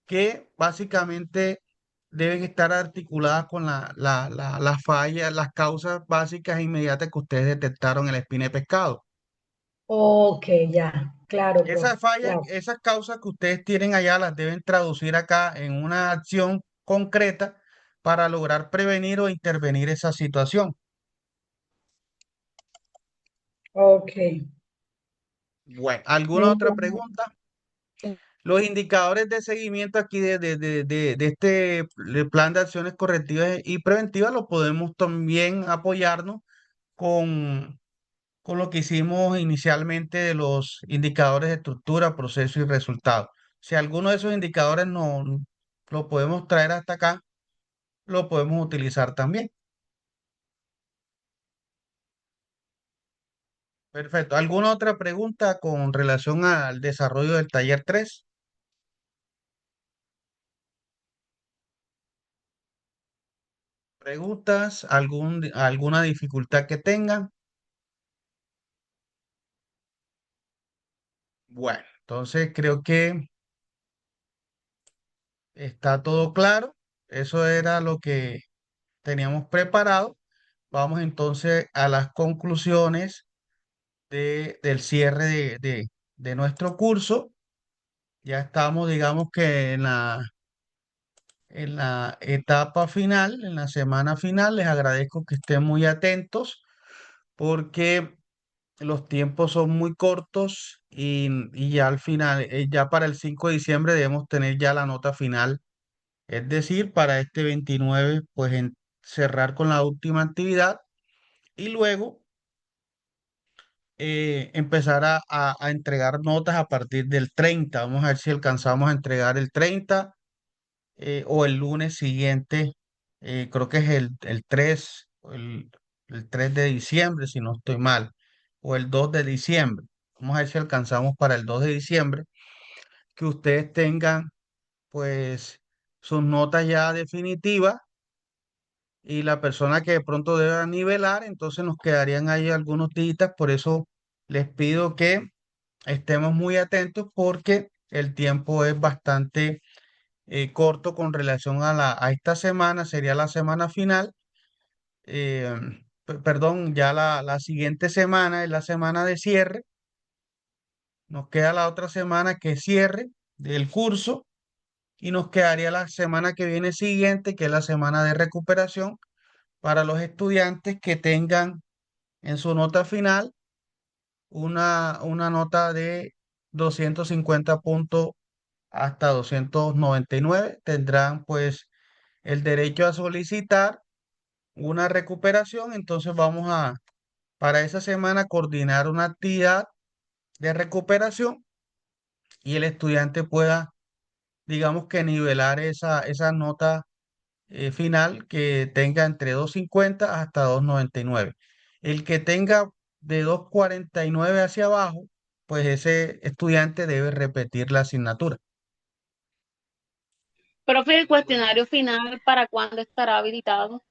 que básicamente deben estar articuladas con las fallas, las causas básicas e inmediatas que ustedes detectaron en la espina de pescado. Ok, ya, claro, Esas profe, fallas, claro. esas causas que ustedes tienen allá las deben traducir acá en una acción concreta para lograr prevenir o intervenir esa situación. Ok. Bueno, ¿alguna otra Bueno, pregunta? Los indicadores de seguimiento aquí de este plan de acciones correctivas y preventivas lo podemos también apoyarnos con, con lo que hicimos inicialmente de los indicadores de estructura, proceso y resultado. Si alguno de esos indicadores no lo podemos traer hasta acá, lo podemos utilizar también. Perfecto. ¿Alguna otra pregunta con relación al desarrollo del taller 3? ¿Preguntas? ¿Alguna dificultad que tengan? Bueno, entonces creo que está todo claro. Eso era lo que teníamos preparado. Vamos entonces a las conclusiones del cierre de nuestro curso. Ya estamos, digamos que en la etapa final, en la semana final. Les agradezco que estén muy atentos porque los tiempos son muy cortos y ya al final, ya para el 5 de diciembre debemos tener ya la nota final. Es decir, para este 29 pues cerrar con la última actividad y luego empezar a entregar notas a partir del 30. Vamos a ver si alcanzamos a entregar el 30 o el lunes siguiente. Creo que es el 3, el 3 de diciembre, si no estoy mal, o el 2 de diciembre. Vamos a ver si alcanzamos para el 2 de diciembre, que ustedes tengan pues sus notas ya definitivas y la persona que de pronto deba nivelar, entonces nos quedarían ahí algunos días. Por eso les pido que estemos muy atentos porque el tiempo es bastante corto con relación a esta semana, sería la semana final. eh, Perdón, ya la siguiente semana es la semana de cierre. Nos queda la otra semana que es cierre del curso y nos quedaría la semana que viene siguiente, que es la semana de recuperación para los estudiantes que tengan en su nota final una nota de 250 puntos hasta 299. Tendrán pues el derecho a solicitar una recuperación. Entonces vamos para esa semana, coordinar una actividad de recuperación y el estudiante pueda, digamos que nivelar esa nota final que tenga entre 250 hasta 299. El que tenga de 249 hacia abajo, pues ese estudiante debe repetir la asignatura. Profe, el cuestionario final, ¿para cuándo estará habilitado?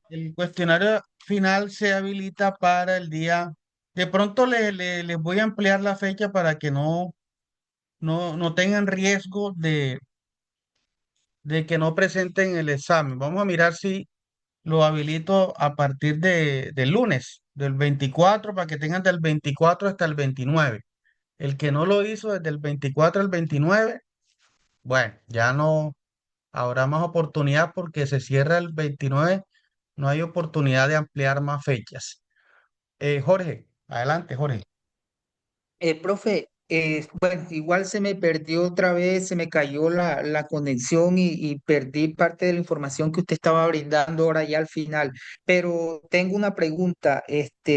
El cuestionario final se habilita para el día. De pronto les voy a ampliar la fecha para que no tengan riesgo de que no presenten el examen. Vamos a mirar si lo habilito a partir del lunes, del 24, para que tengan del 24 hasta el 29. El que no lo hizo desde el 24 al 29, bueno, ya no habrá más oportunidad porque se cierra el 29, no hay oportunidad de ampliar más fechas. Jorge, adelante, Jorge. Profe, bueno, igual se me perdió otra vez, se me cayó la conexión y perdí parte de la información que usted estaba brindando ahora ya al final, pero tengo una pregunta,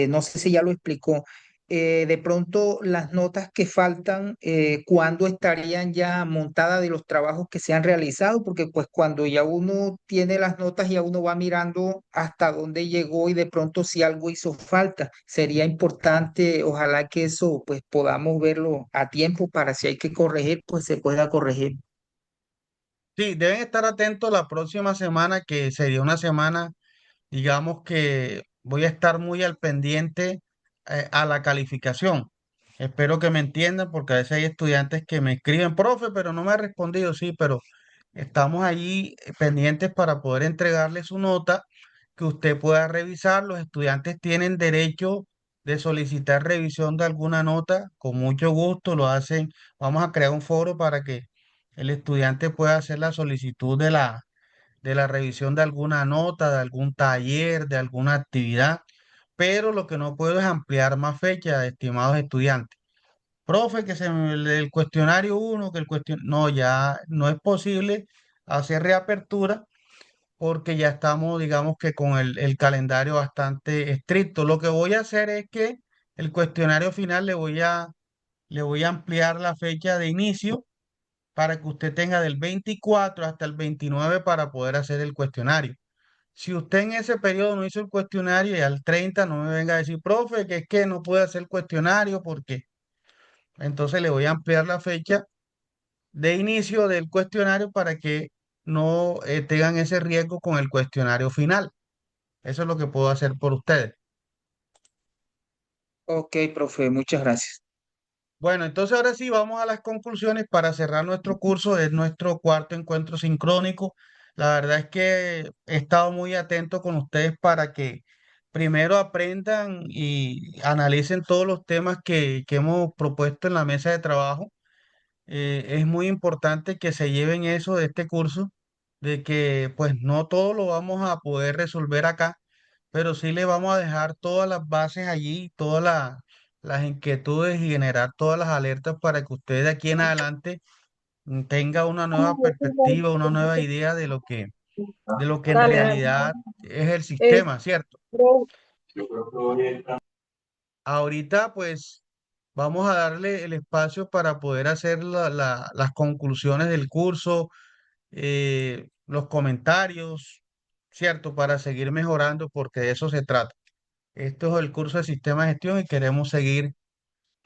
no sé si ya lo explicó. De pronto las notas que faltan, ¿cuándo estarían ya montadas de los trabajos que se han realizado? Porque pues cuando ya uno tiene las notas, ya uno va mirando hasta dónde llegó y de pronto si algo hizo falta, sería importante, ojalá que eso pues podamos verlo a tiempo para si hay que corregir, pues se pueda corregir. Sí, deben estar atentos la próxima semana, que sería una semana, digamos que voy a estar muy al pendiente a la calificación. Espero que me entiendan porque a veces hay estudiantes que me escriben, profe, pero no me ha respondido, sí, pero estamos allí pendientes para poder entregarle su nota que usted pueda revisar. Los estudiantes tienen derecho de solicitar revisión de alguna nota, con mucho gusto lo hacen. Vamos a crear un foro para que el estudiante pueda hacer la solicitud de la revisión de alguna nota, de algún taller, de alguna actividad, pero lo que no puedo es ampliar más fechas, estimados estudiantes. Profe, que el cuestionario uno, que el cuestionario... No, ya no es posible hacer reapertura porque ya estamos, digamos que con el calendario bastante estricto. Lo que voy a hacer es que el cuestionario final le voy a ampliar la fecha de inicio para que usted tenga del 24 hasta el 29 para poder hacer el cuestionario. Si usted en ese periodo no hizo el cuestionario y al 30 no me venga a decir, profe, que es que no puede hacer el cuestionario porque entonces le voy a ampliar la fecha de inicio del cuestionario para que no tengan ese riesgo con el cuestionario final. Eso es lo que puedo hacer por ustedes. Ok, profe, muchas gracias. Bueno, entonces ahora sí vamos a las conclusiones para cerrar nuestro curso. Es nuestro cuarto encuentro sincrónico. La verdad es que he estado muy atento con ustedes para que primero aprendan y analicen todos los temas que hemos propuesto en la mesa de trabajo. Es muy importante que se lleven eso de este curso, de que pues no todo lo vamos a poder resolver acá, pero sí le vamos a dejar todas las bases allí, las inquietudes y generar todas las alertas para que usted de aquí en adelante tenga una nueva perspectiva, una nueva idea de lo que en Dale, dale. realidad es el Eh, sistema, ¿cierto? pro- Ahorita pues vamos a darle el espacio para poder hacer las conclusiones del curso, los comentarios, ¿cierto? Para seguir mejorando, porque de eso se trata. Esto es el curso de Sistema de Gestión y queremos seguir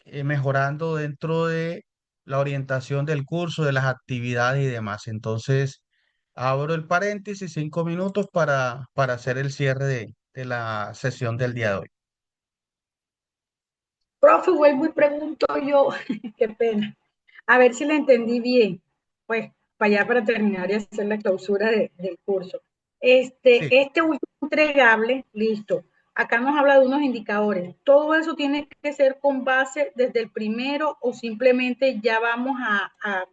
mejorando dentro de la orientación del curso, de las actividades y demás. Entonces, abro el paréntesis, 5 minutos para hacer el cierre de la sesión del día de hoy. Profe, vuelvo y pregunto yo, qué pena, a ver si la entendí bien, pues para allá para terminar y hacer la clausura del curso. Sí. Este último entregable, listo. Acá nos habla de unos indicadores. ¿Todo eso tiene que ser con base desde el primero o simplemente ya vamos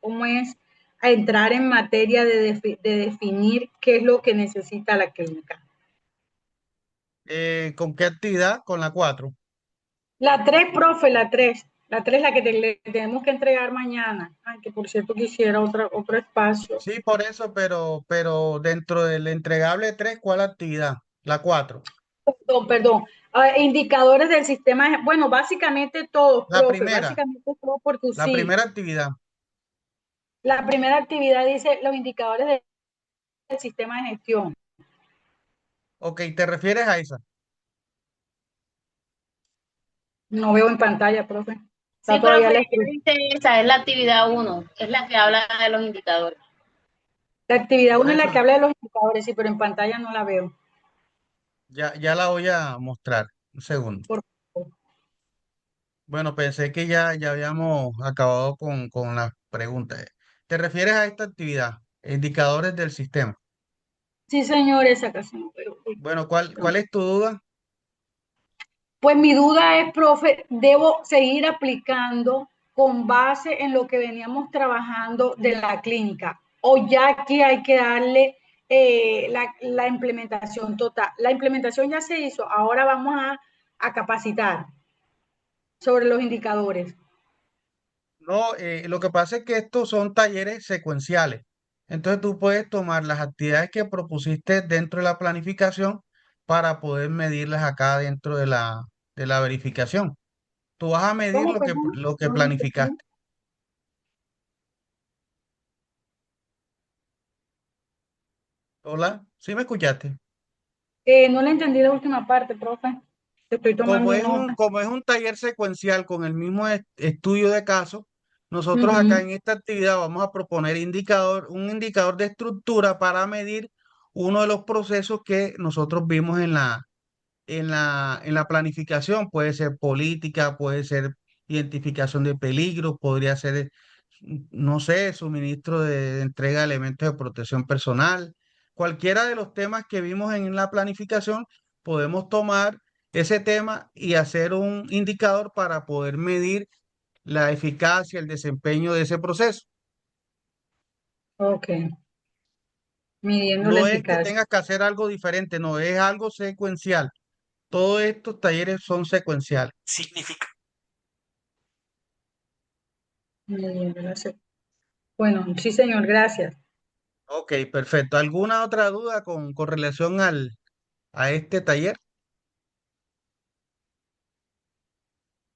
¿cómo es? A entrar en materia de definir qué es lo que necesita la clínica? ¿Con qué actividad? Con la 4. La 3, profe, la 3. La 3 la que le tenemos que entregar mañana. Ay, que por cierto quisiera otro espacio. Sí, por eso, pero dentro del entregable 3, ¿cuál actividad? La 4. Perdón, perdón. Indicadores del sistema. Bueno, básicamente todos, La profe. primera, Básicamente todo porque la sí. primera actividad. La primera actividad dice los indicadores del sistema de gestión. Ok, ¿te refieres a esa? No veo en pantalla, profe. Sí, Está todavía profe, la ella estructura. dice esa, es la actividad uno, es la que habla de los indicadores. La actividad Por 1 es eso la que habla de los indicadores, sí, pero en pantalla no la veo. ya la voy a mostrar. Un segundo. Por favor. Bueno, pensé que ya habíamos acabado con las preguntas. ¿Te refieres a esta actividad? Indicadores del sistema. Sí, señor, esa casi no veo. Uy, Bueno, perdón. ¿cuál es tu duda? Pues mi duda es, profe, ¿debo seguir aplicando con base en lo que veníamos trabajando de la clínica? ¿O ya aquí hay que darle la implementación total? La implementación ya se hizo, ahora vamos a capacitar sobre los indicadores. No, lo que pasa es que estos son talleres secuenciales. Entonces tú puedes tomar las actividades que propusiste dentro de la planificación para poder medirlas acá dentro de la verificación. Tú vas a medir ¿Cómo, perdón? lo que No lo entendí. planificaste. Hola, ¿sí me escuchaste? No le entendí la última parte, profe. Estoy tomando nota. Como es un taller secuencial con el mismo estudio de caso, nosotros acá Ujú. en esta actividad vamos a proponer un indicador de estructura para medir uno de los procesos que nosotros vimos en la planificación. Puede ser política, puede ser identificación de peligro, podría ser, no sé, suministro de entrega de elementos de protección personal. Cualquiera de los temas que vimos en la planificación, podemos tomar ese tema y hacer un indicador para poder medir la eficacia, el desempeño de ese proceso. Ok, midiendo la No es que eficacia, tengas que hacer algo diferente, no, es algo secuencial. Todos estos talleres son secuenciales. Significa. midiendo Bueno, sí, señor, gracias. Ok, perfecto. ¿Alguna otra duda con relación a este taller?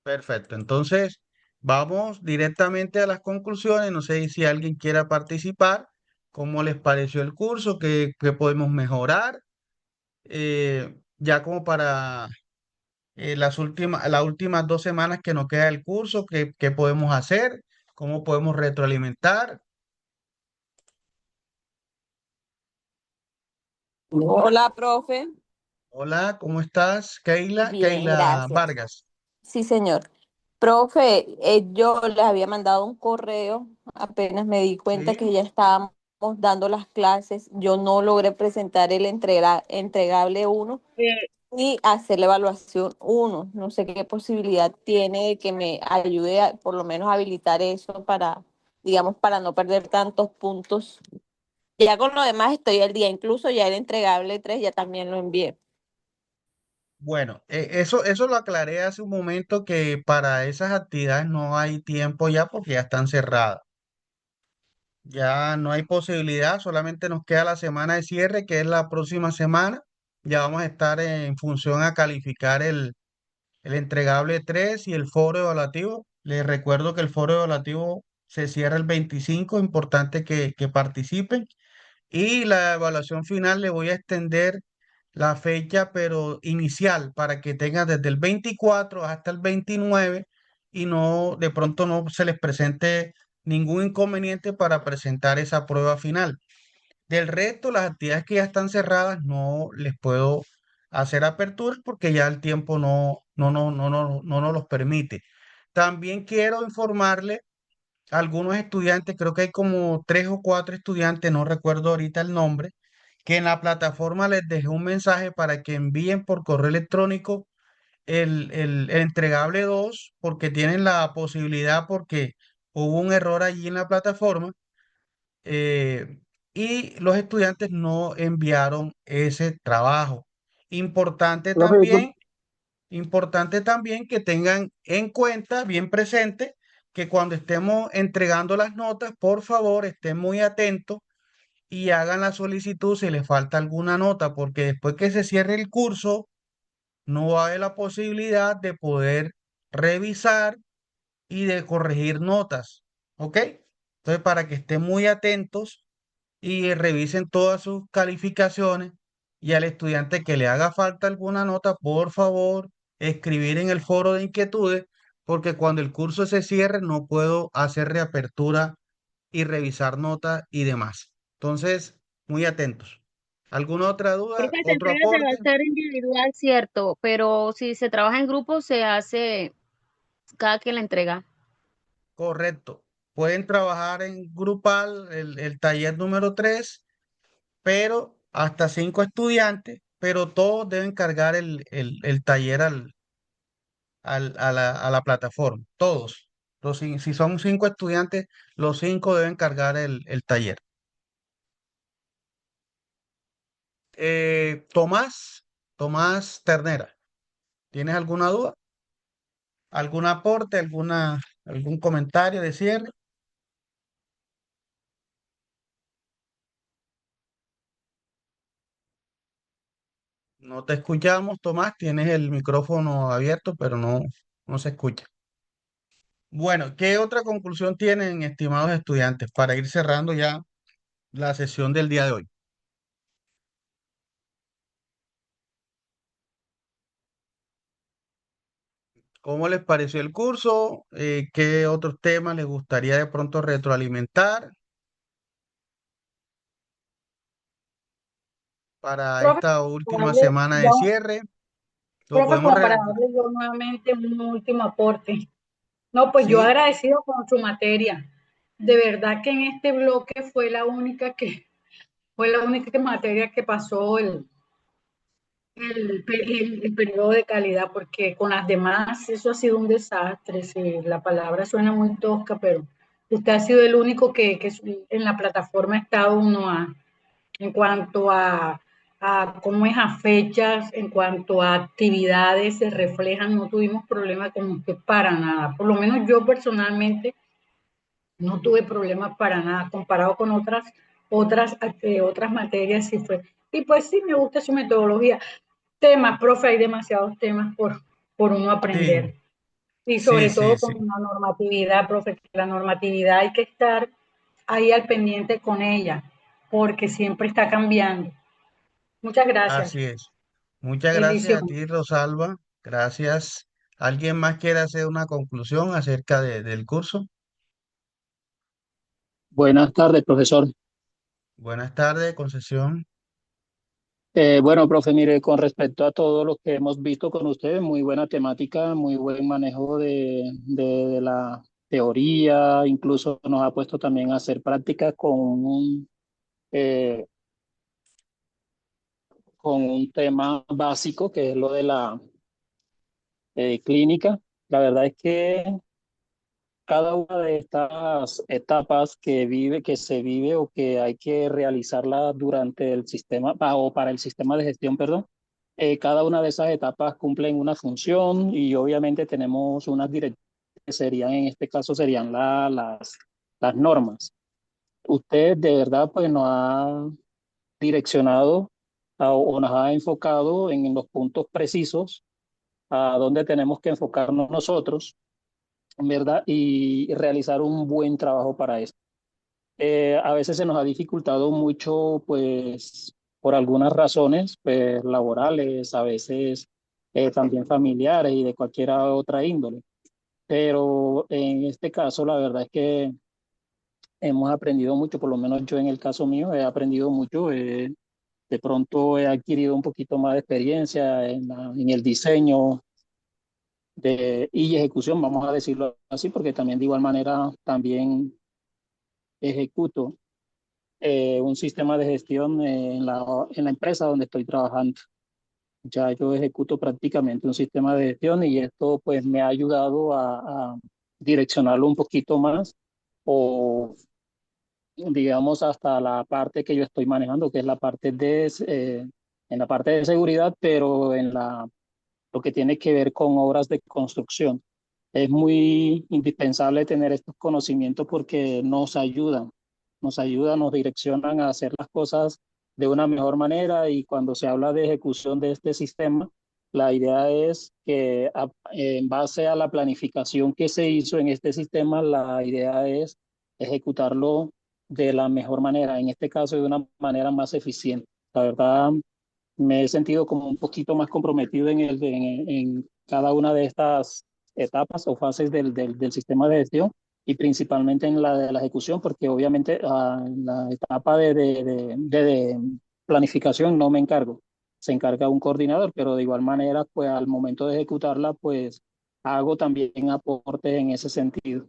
Perfecto. Entonces, vamos directamente a las conclusiones. No sé si alguien quiera participar. ¿Cómo les pareció el curso? ¿Qué podemos mejorar? Ya como para las últimas 2 semanas que nos queda el curso, ¿qué podemos hacer? ¿Cómo podemos retroalimentar? Hola, profe. Hola, ¿cómo estás? Keila, Bien, Keila gracias. Vargas. Sí, señor. Profe, yo les había mandado un correo, apenas me di cuenta Sí. que ya estábamos dando las clases. Yo no logré presentar el entregable uno Eh, ni hacer la evaluación uno. No sé qué posibilidad tiene de que me ayude a por lo menos habilitar eso para, digamos, para no perder tantos puntos. Ya con lo demás estoy al día, incluso ya el entregable 3 ya también lo envié. Bueno, eso lo aclaré hace un momento que para esas actividades no hay tiempo ya porque ya están cerradas. Ya no hay posibilidad, solamente nos queda la semana de cierre, que es la próxima semana. Ya vamos a estar en función a calificar el entregable 3 y el foro evaluativo. Les recuerdo que el foro evaluativo se cierra el 25, importante que participen. Y la evaluación final le voy a extender la fecha, pero inicial, para que tengan desde el 24 hasta el 29 y no, de pronto no se les presente ningún inconveniente para presentar esa prueba final. Del resto, las actividades que ya están cerradas no les puedo hacer aperturas porque ya el tiempo no nos los permite. También quiero informarle a algunos estudiantes, creo que hay como 3 o 4 estudiantes, no recuerdo ahorita el nombre, que en la plataforma les dejé un mensaje para que envíen por correo electrónico el entregable 2 porque tienen la posibilidad, porque hubo un error allí en la plataforma, eh, y los estudiantes no enviaron ese trabajo. Importante Profe, disculpe, también, importante también que tengan en cuenta, bien presente, que cuando estemos entregando las notas, por favor, estén muy atentos y hagan la solicitud si les falta alguna nota, porque después que se cierre el curso, no va a haber la posibilidad de poder revisar y de corregir notas. ¿Ok? Entonces, para que estén muy atentos y revisen todas sus calificaciones, y al estudiante que le haga falta alguna nota, por favor, escribir en el foro de inquietudes, porque cuando el curso se cierre no puedo hacer reapertura y revisar notas y demás. Entonces, muy atentos. ¿Alguna otra duda? Profe, esta ¿Otro entrega se va a aporte? hacer individual, cierto, pero si se trabaja en grupo, se hace cada quien la entrega. Correcto. Pueden trabajar en grupal el taller número 3, pero hasta 5 estudiantes, pero todos deben cargar el taller a la plataforma. Todos. Si son 5 estudiantes, los 5 deben cargar el taller. Tomás Ternera, ¿tienes alguna duda? ¿Algún aporte? ¿Algún comentario de cierre? No te escuchamos, Tomás. Tienes el micrófono abierto, pero no se escucha. Bueno, ¿qué otra conclusión tienen, estimados estudiantes, para ir cerrando ya la sesión del día de hoy? ¿Cómo les pareció el curso? ¿Qué otros temas les gustaría de pronto retroalimentar para Profe, esta última darle- semana de yo- cierre? Lo profe, podemos como para darle yo nuevamente un último aporte. No, pues yo Sí, agradecido con su materia. De verdad que en este bloque fue la única materia que pasó el periodo de calidad, porque con las demás eso ha sido un desastre. Sí, la palabra suena muy tosca, pero usted ha sido el único que en la plataforma ha estado uno en cuanto a cómo es a fechas, en cuanto a actividades se reflejan, no tuvimos problema con usted para nada. Por lo menos yo personalmente no tuve problemas para nada comparado con otras materias sí fue. Y pues sí, me gusta su metodología. Temas, profe, hay demasiados temas por uno sí, aprender. Y sí, sobre sí, todo sí. con la normatividad, profe, que la normatividad hay que estar ahí al pendiente con ella, porque siempre está cambiando. Muchas gracias. Así es. Muchas gracias a Bendiciones. ti, Rosalba. Gracias. ¿Alguien más quiere hacer una conclusión acerca del curso? Buenas tardes, profesor. Buenas tardes, Concesión. Bueno, profe, mire, con respecto a todo lo que hemos visto con ustedes, muy buena temática, muy buen manejo de la teoría, incluso nos ha puesto también a hacer prácticas eh, con un tema básico que es lo de la clínica. La verdad es que cada una de estas etapas que se vive o que hay que realizarla durante el sistema, o para el sistema de gestión, perdón, cada una de esas etapas cumplen una función y obviamente tenemos unas directivas que serían, en este caso, serían las normas. Usted de verdad pues nos ha direccionado o nos ha enfocado en los puntos precisos a dónde tenemos que enfocarnos nosotros, ¿verdad? Y realizar un buen trabajo para eso. A veces se nos ha dificultado mucho, pues, por algunas razones, pues, laborales, a veces también familiares y de cualquier otra índole. Pero en este caso, la verdad es que hemos aprendido mucho, por lo menos yo en el caso mío he aprendido mucho. De pronto he adquirido un poquito más de experiencia en el diseño y ejecución, vamos a decirlo así, porque también de igual manera también ejecuto un sistema de gestión en la empresa donde estoy trabajando. Ya yo ejecuto prácticamente un sistema de gestión y esto pues me ha ayudado a direccionarlo un poquito más o digamos hasta la parte que yo estoy manejando, que es en la parte de seguridad, pero lo que tiene que ver con obras de construcción. Es muy indispensable tener estos conocimientos porque nos ayudan, nos direccionan a hacer las cosas de una mejor manera y cuando se habla de ejecución de este sistema, la idea es que en base a la planificación que se hizo en este sistema, la idea es ejecutarlo de la mejor manera, en este caso de una manera más eficiente. La verdad, me he sentido como un poquito más comprometido en cada una de estas etapas o fases del sistema de gestión y principalmente en la de la ejecución, porque obviamente en la etapa de planificación no me encargo, se encarga un coordinador, pero de igual manera, pues al momento de ejecutarla, pues hago también aportes en ese sentido.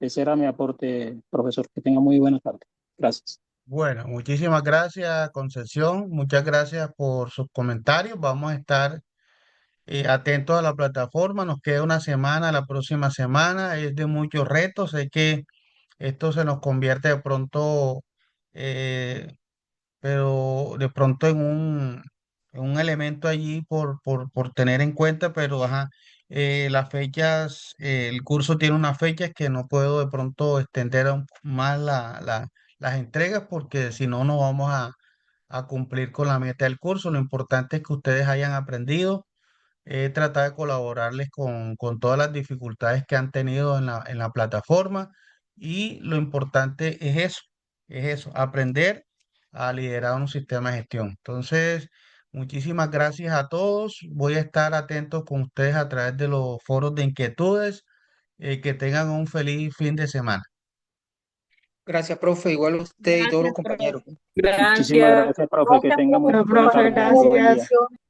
Ese era mi aporte, profesor. Que tenga muy buena tarde. Gracias. Bueno, muchísimas gracias, Concesión. Muchas gracias por sus comentarios. Vamos a estar atentos a la plataforma. Nos queda una semana, la próxima semana es de muchos retos. Sé que esto se nos convierte de pronto, eh, pero de pronto en un elemento allí por tener en cuenta, pero ajá, las fechas, el curso tiene unas fechas que no puedo de pronto extender más las entregas porque si no, no vamos a cumplir con la meta del curso. Lo importante es que ustedes hayan aprendido. He tratado de colaborarles con todas las dificultades que han tenido en la plataforma y lo importante es eso, aprender a liderar un sistema de gestión. Entonces, muchísimas gracias a todos. Voy a estar atento con ustedes a través de los foros de inquietudes. Que tengan un feliz fin de semana. Gracias, profe. Igual a usted y todos los Gracias, compañeros. profe. Muchísimas Gracias. gracias, profe. Que Gracias, tenga muy profe. buena Profe, tarde. Muy buen día. gracias.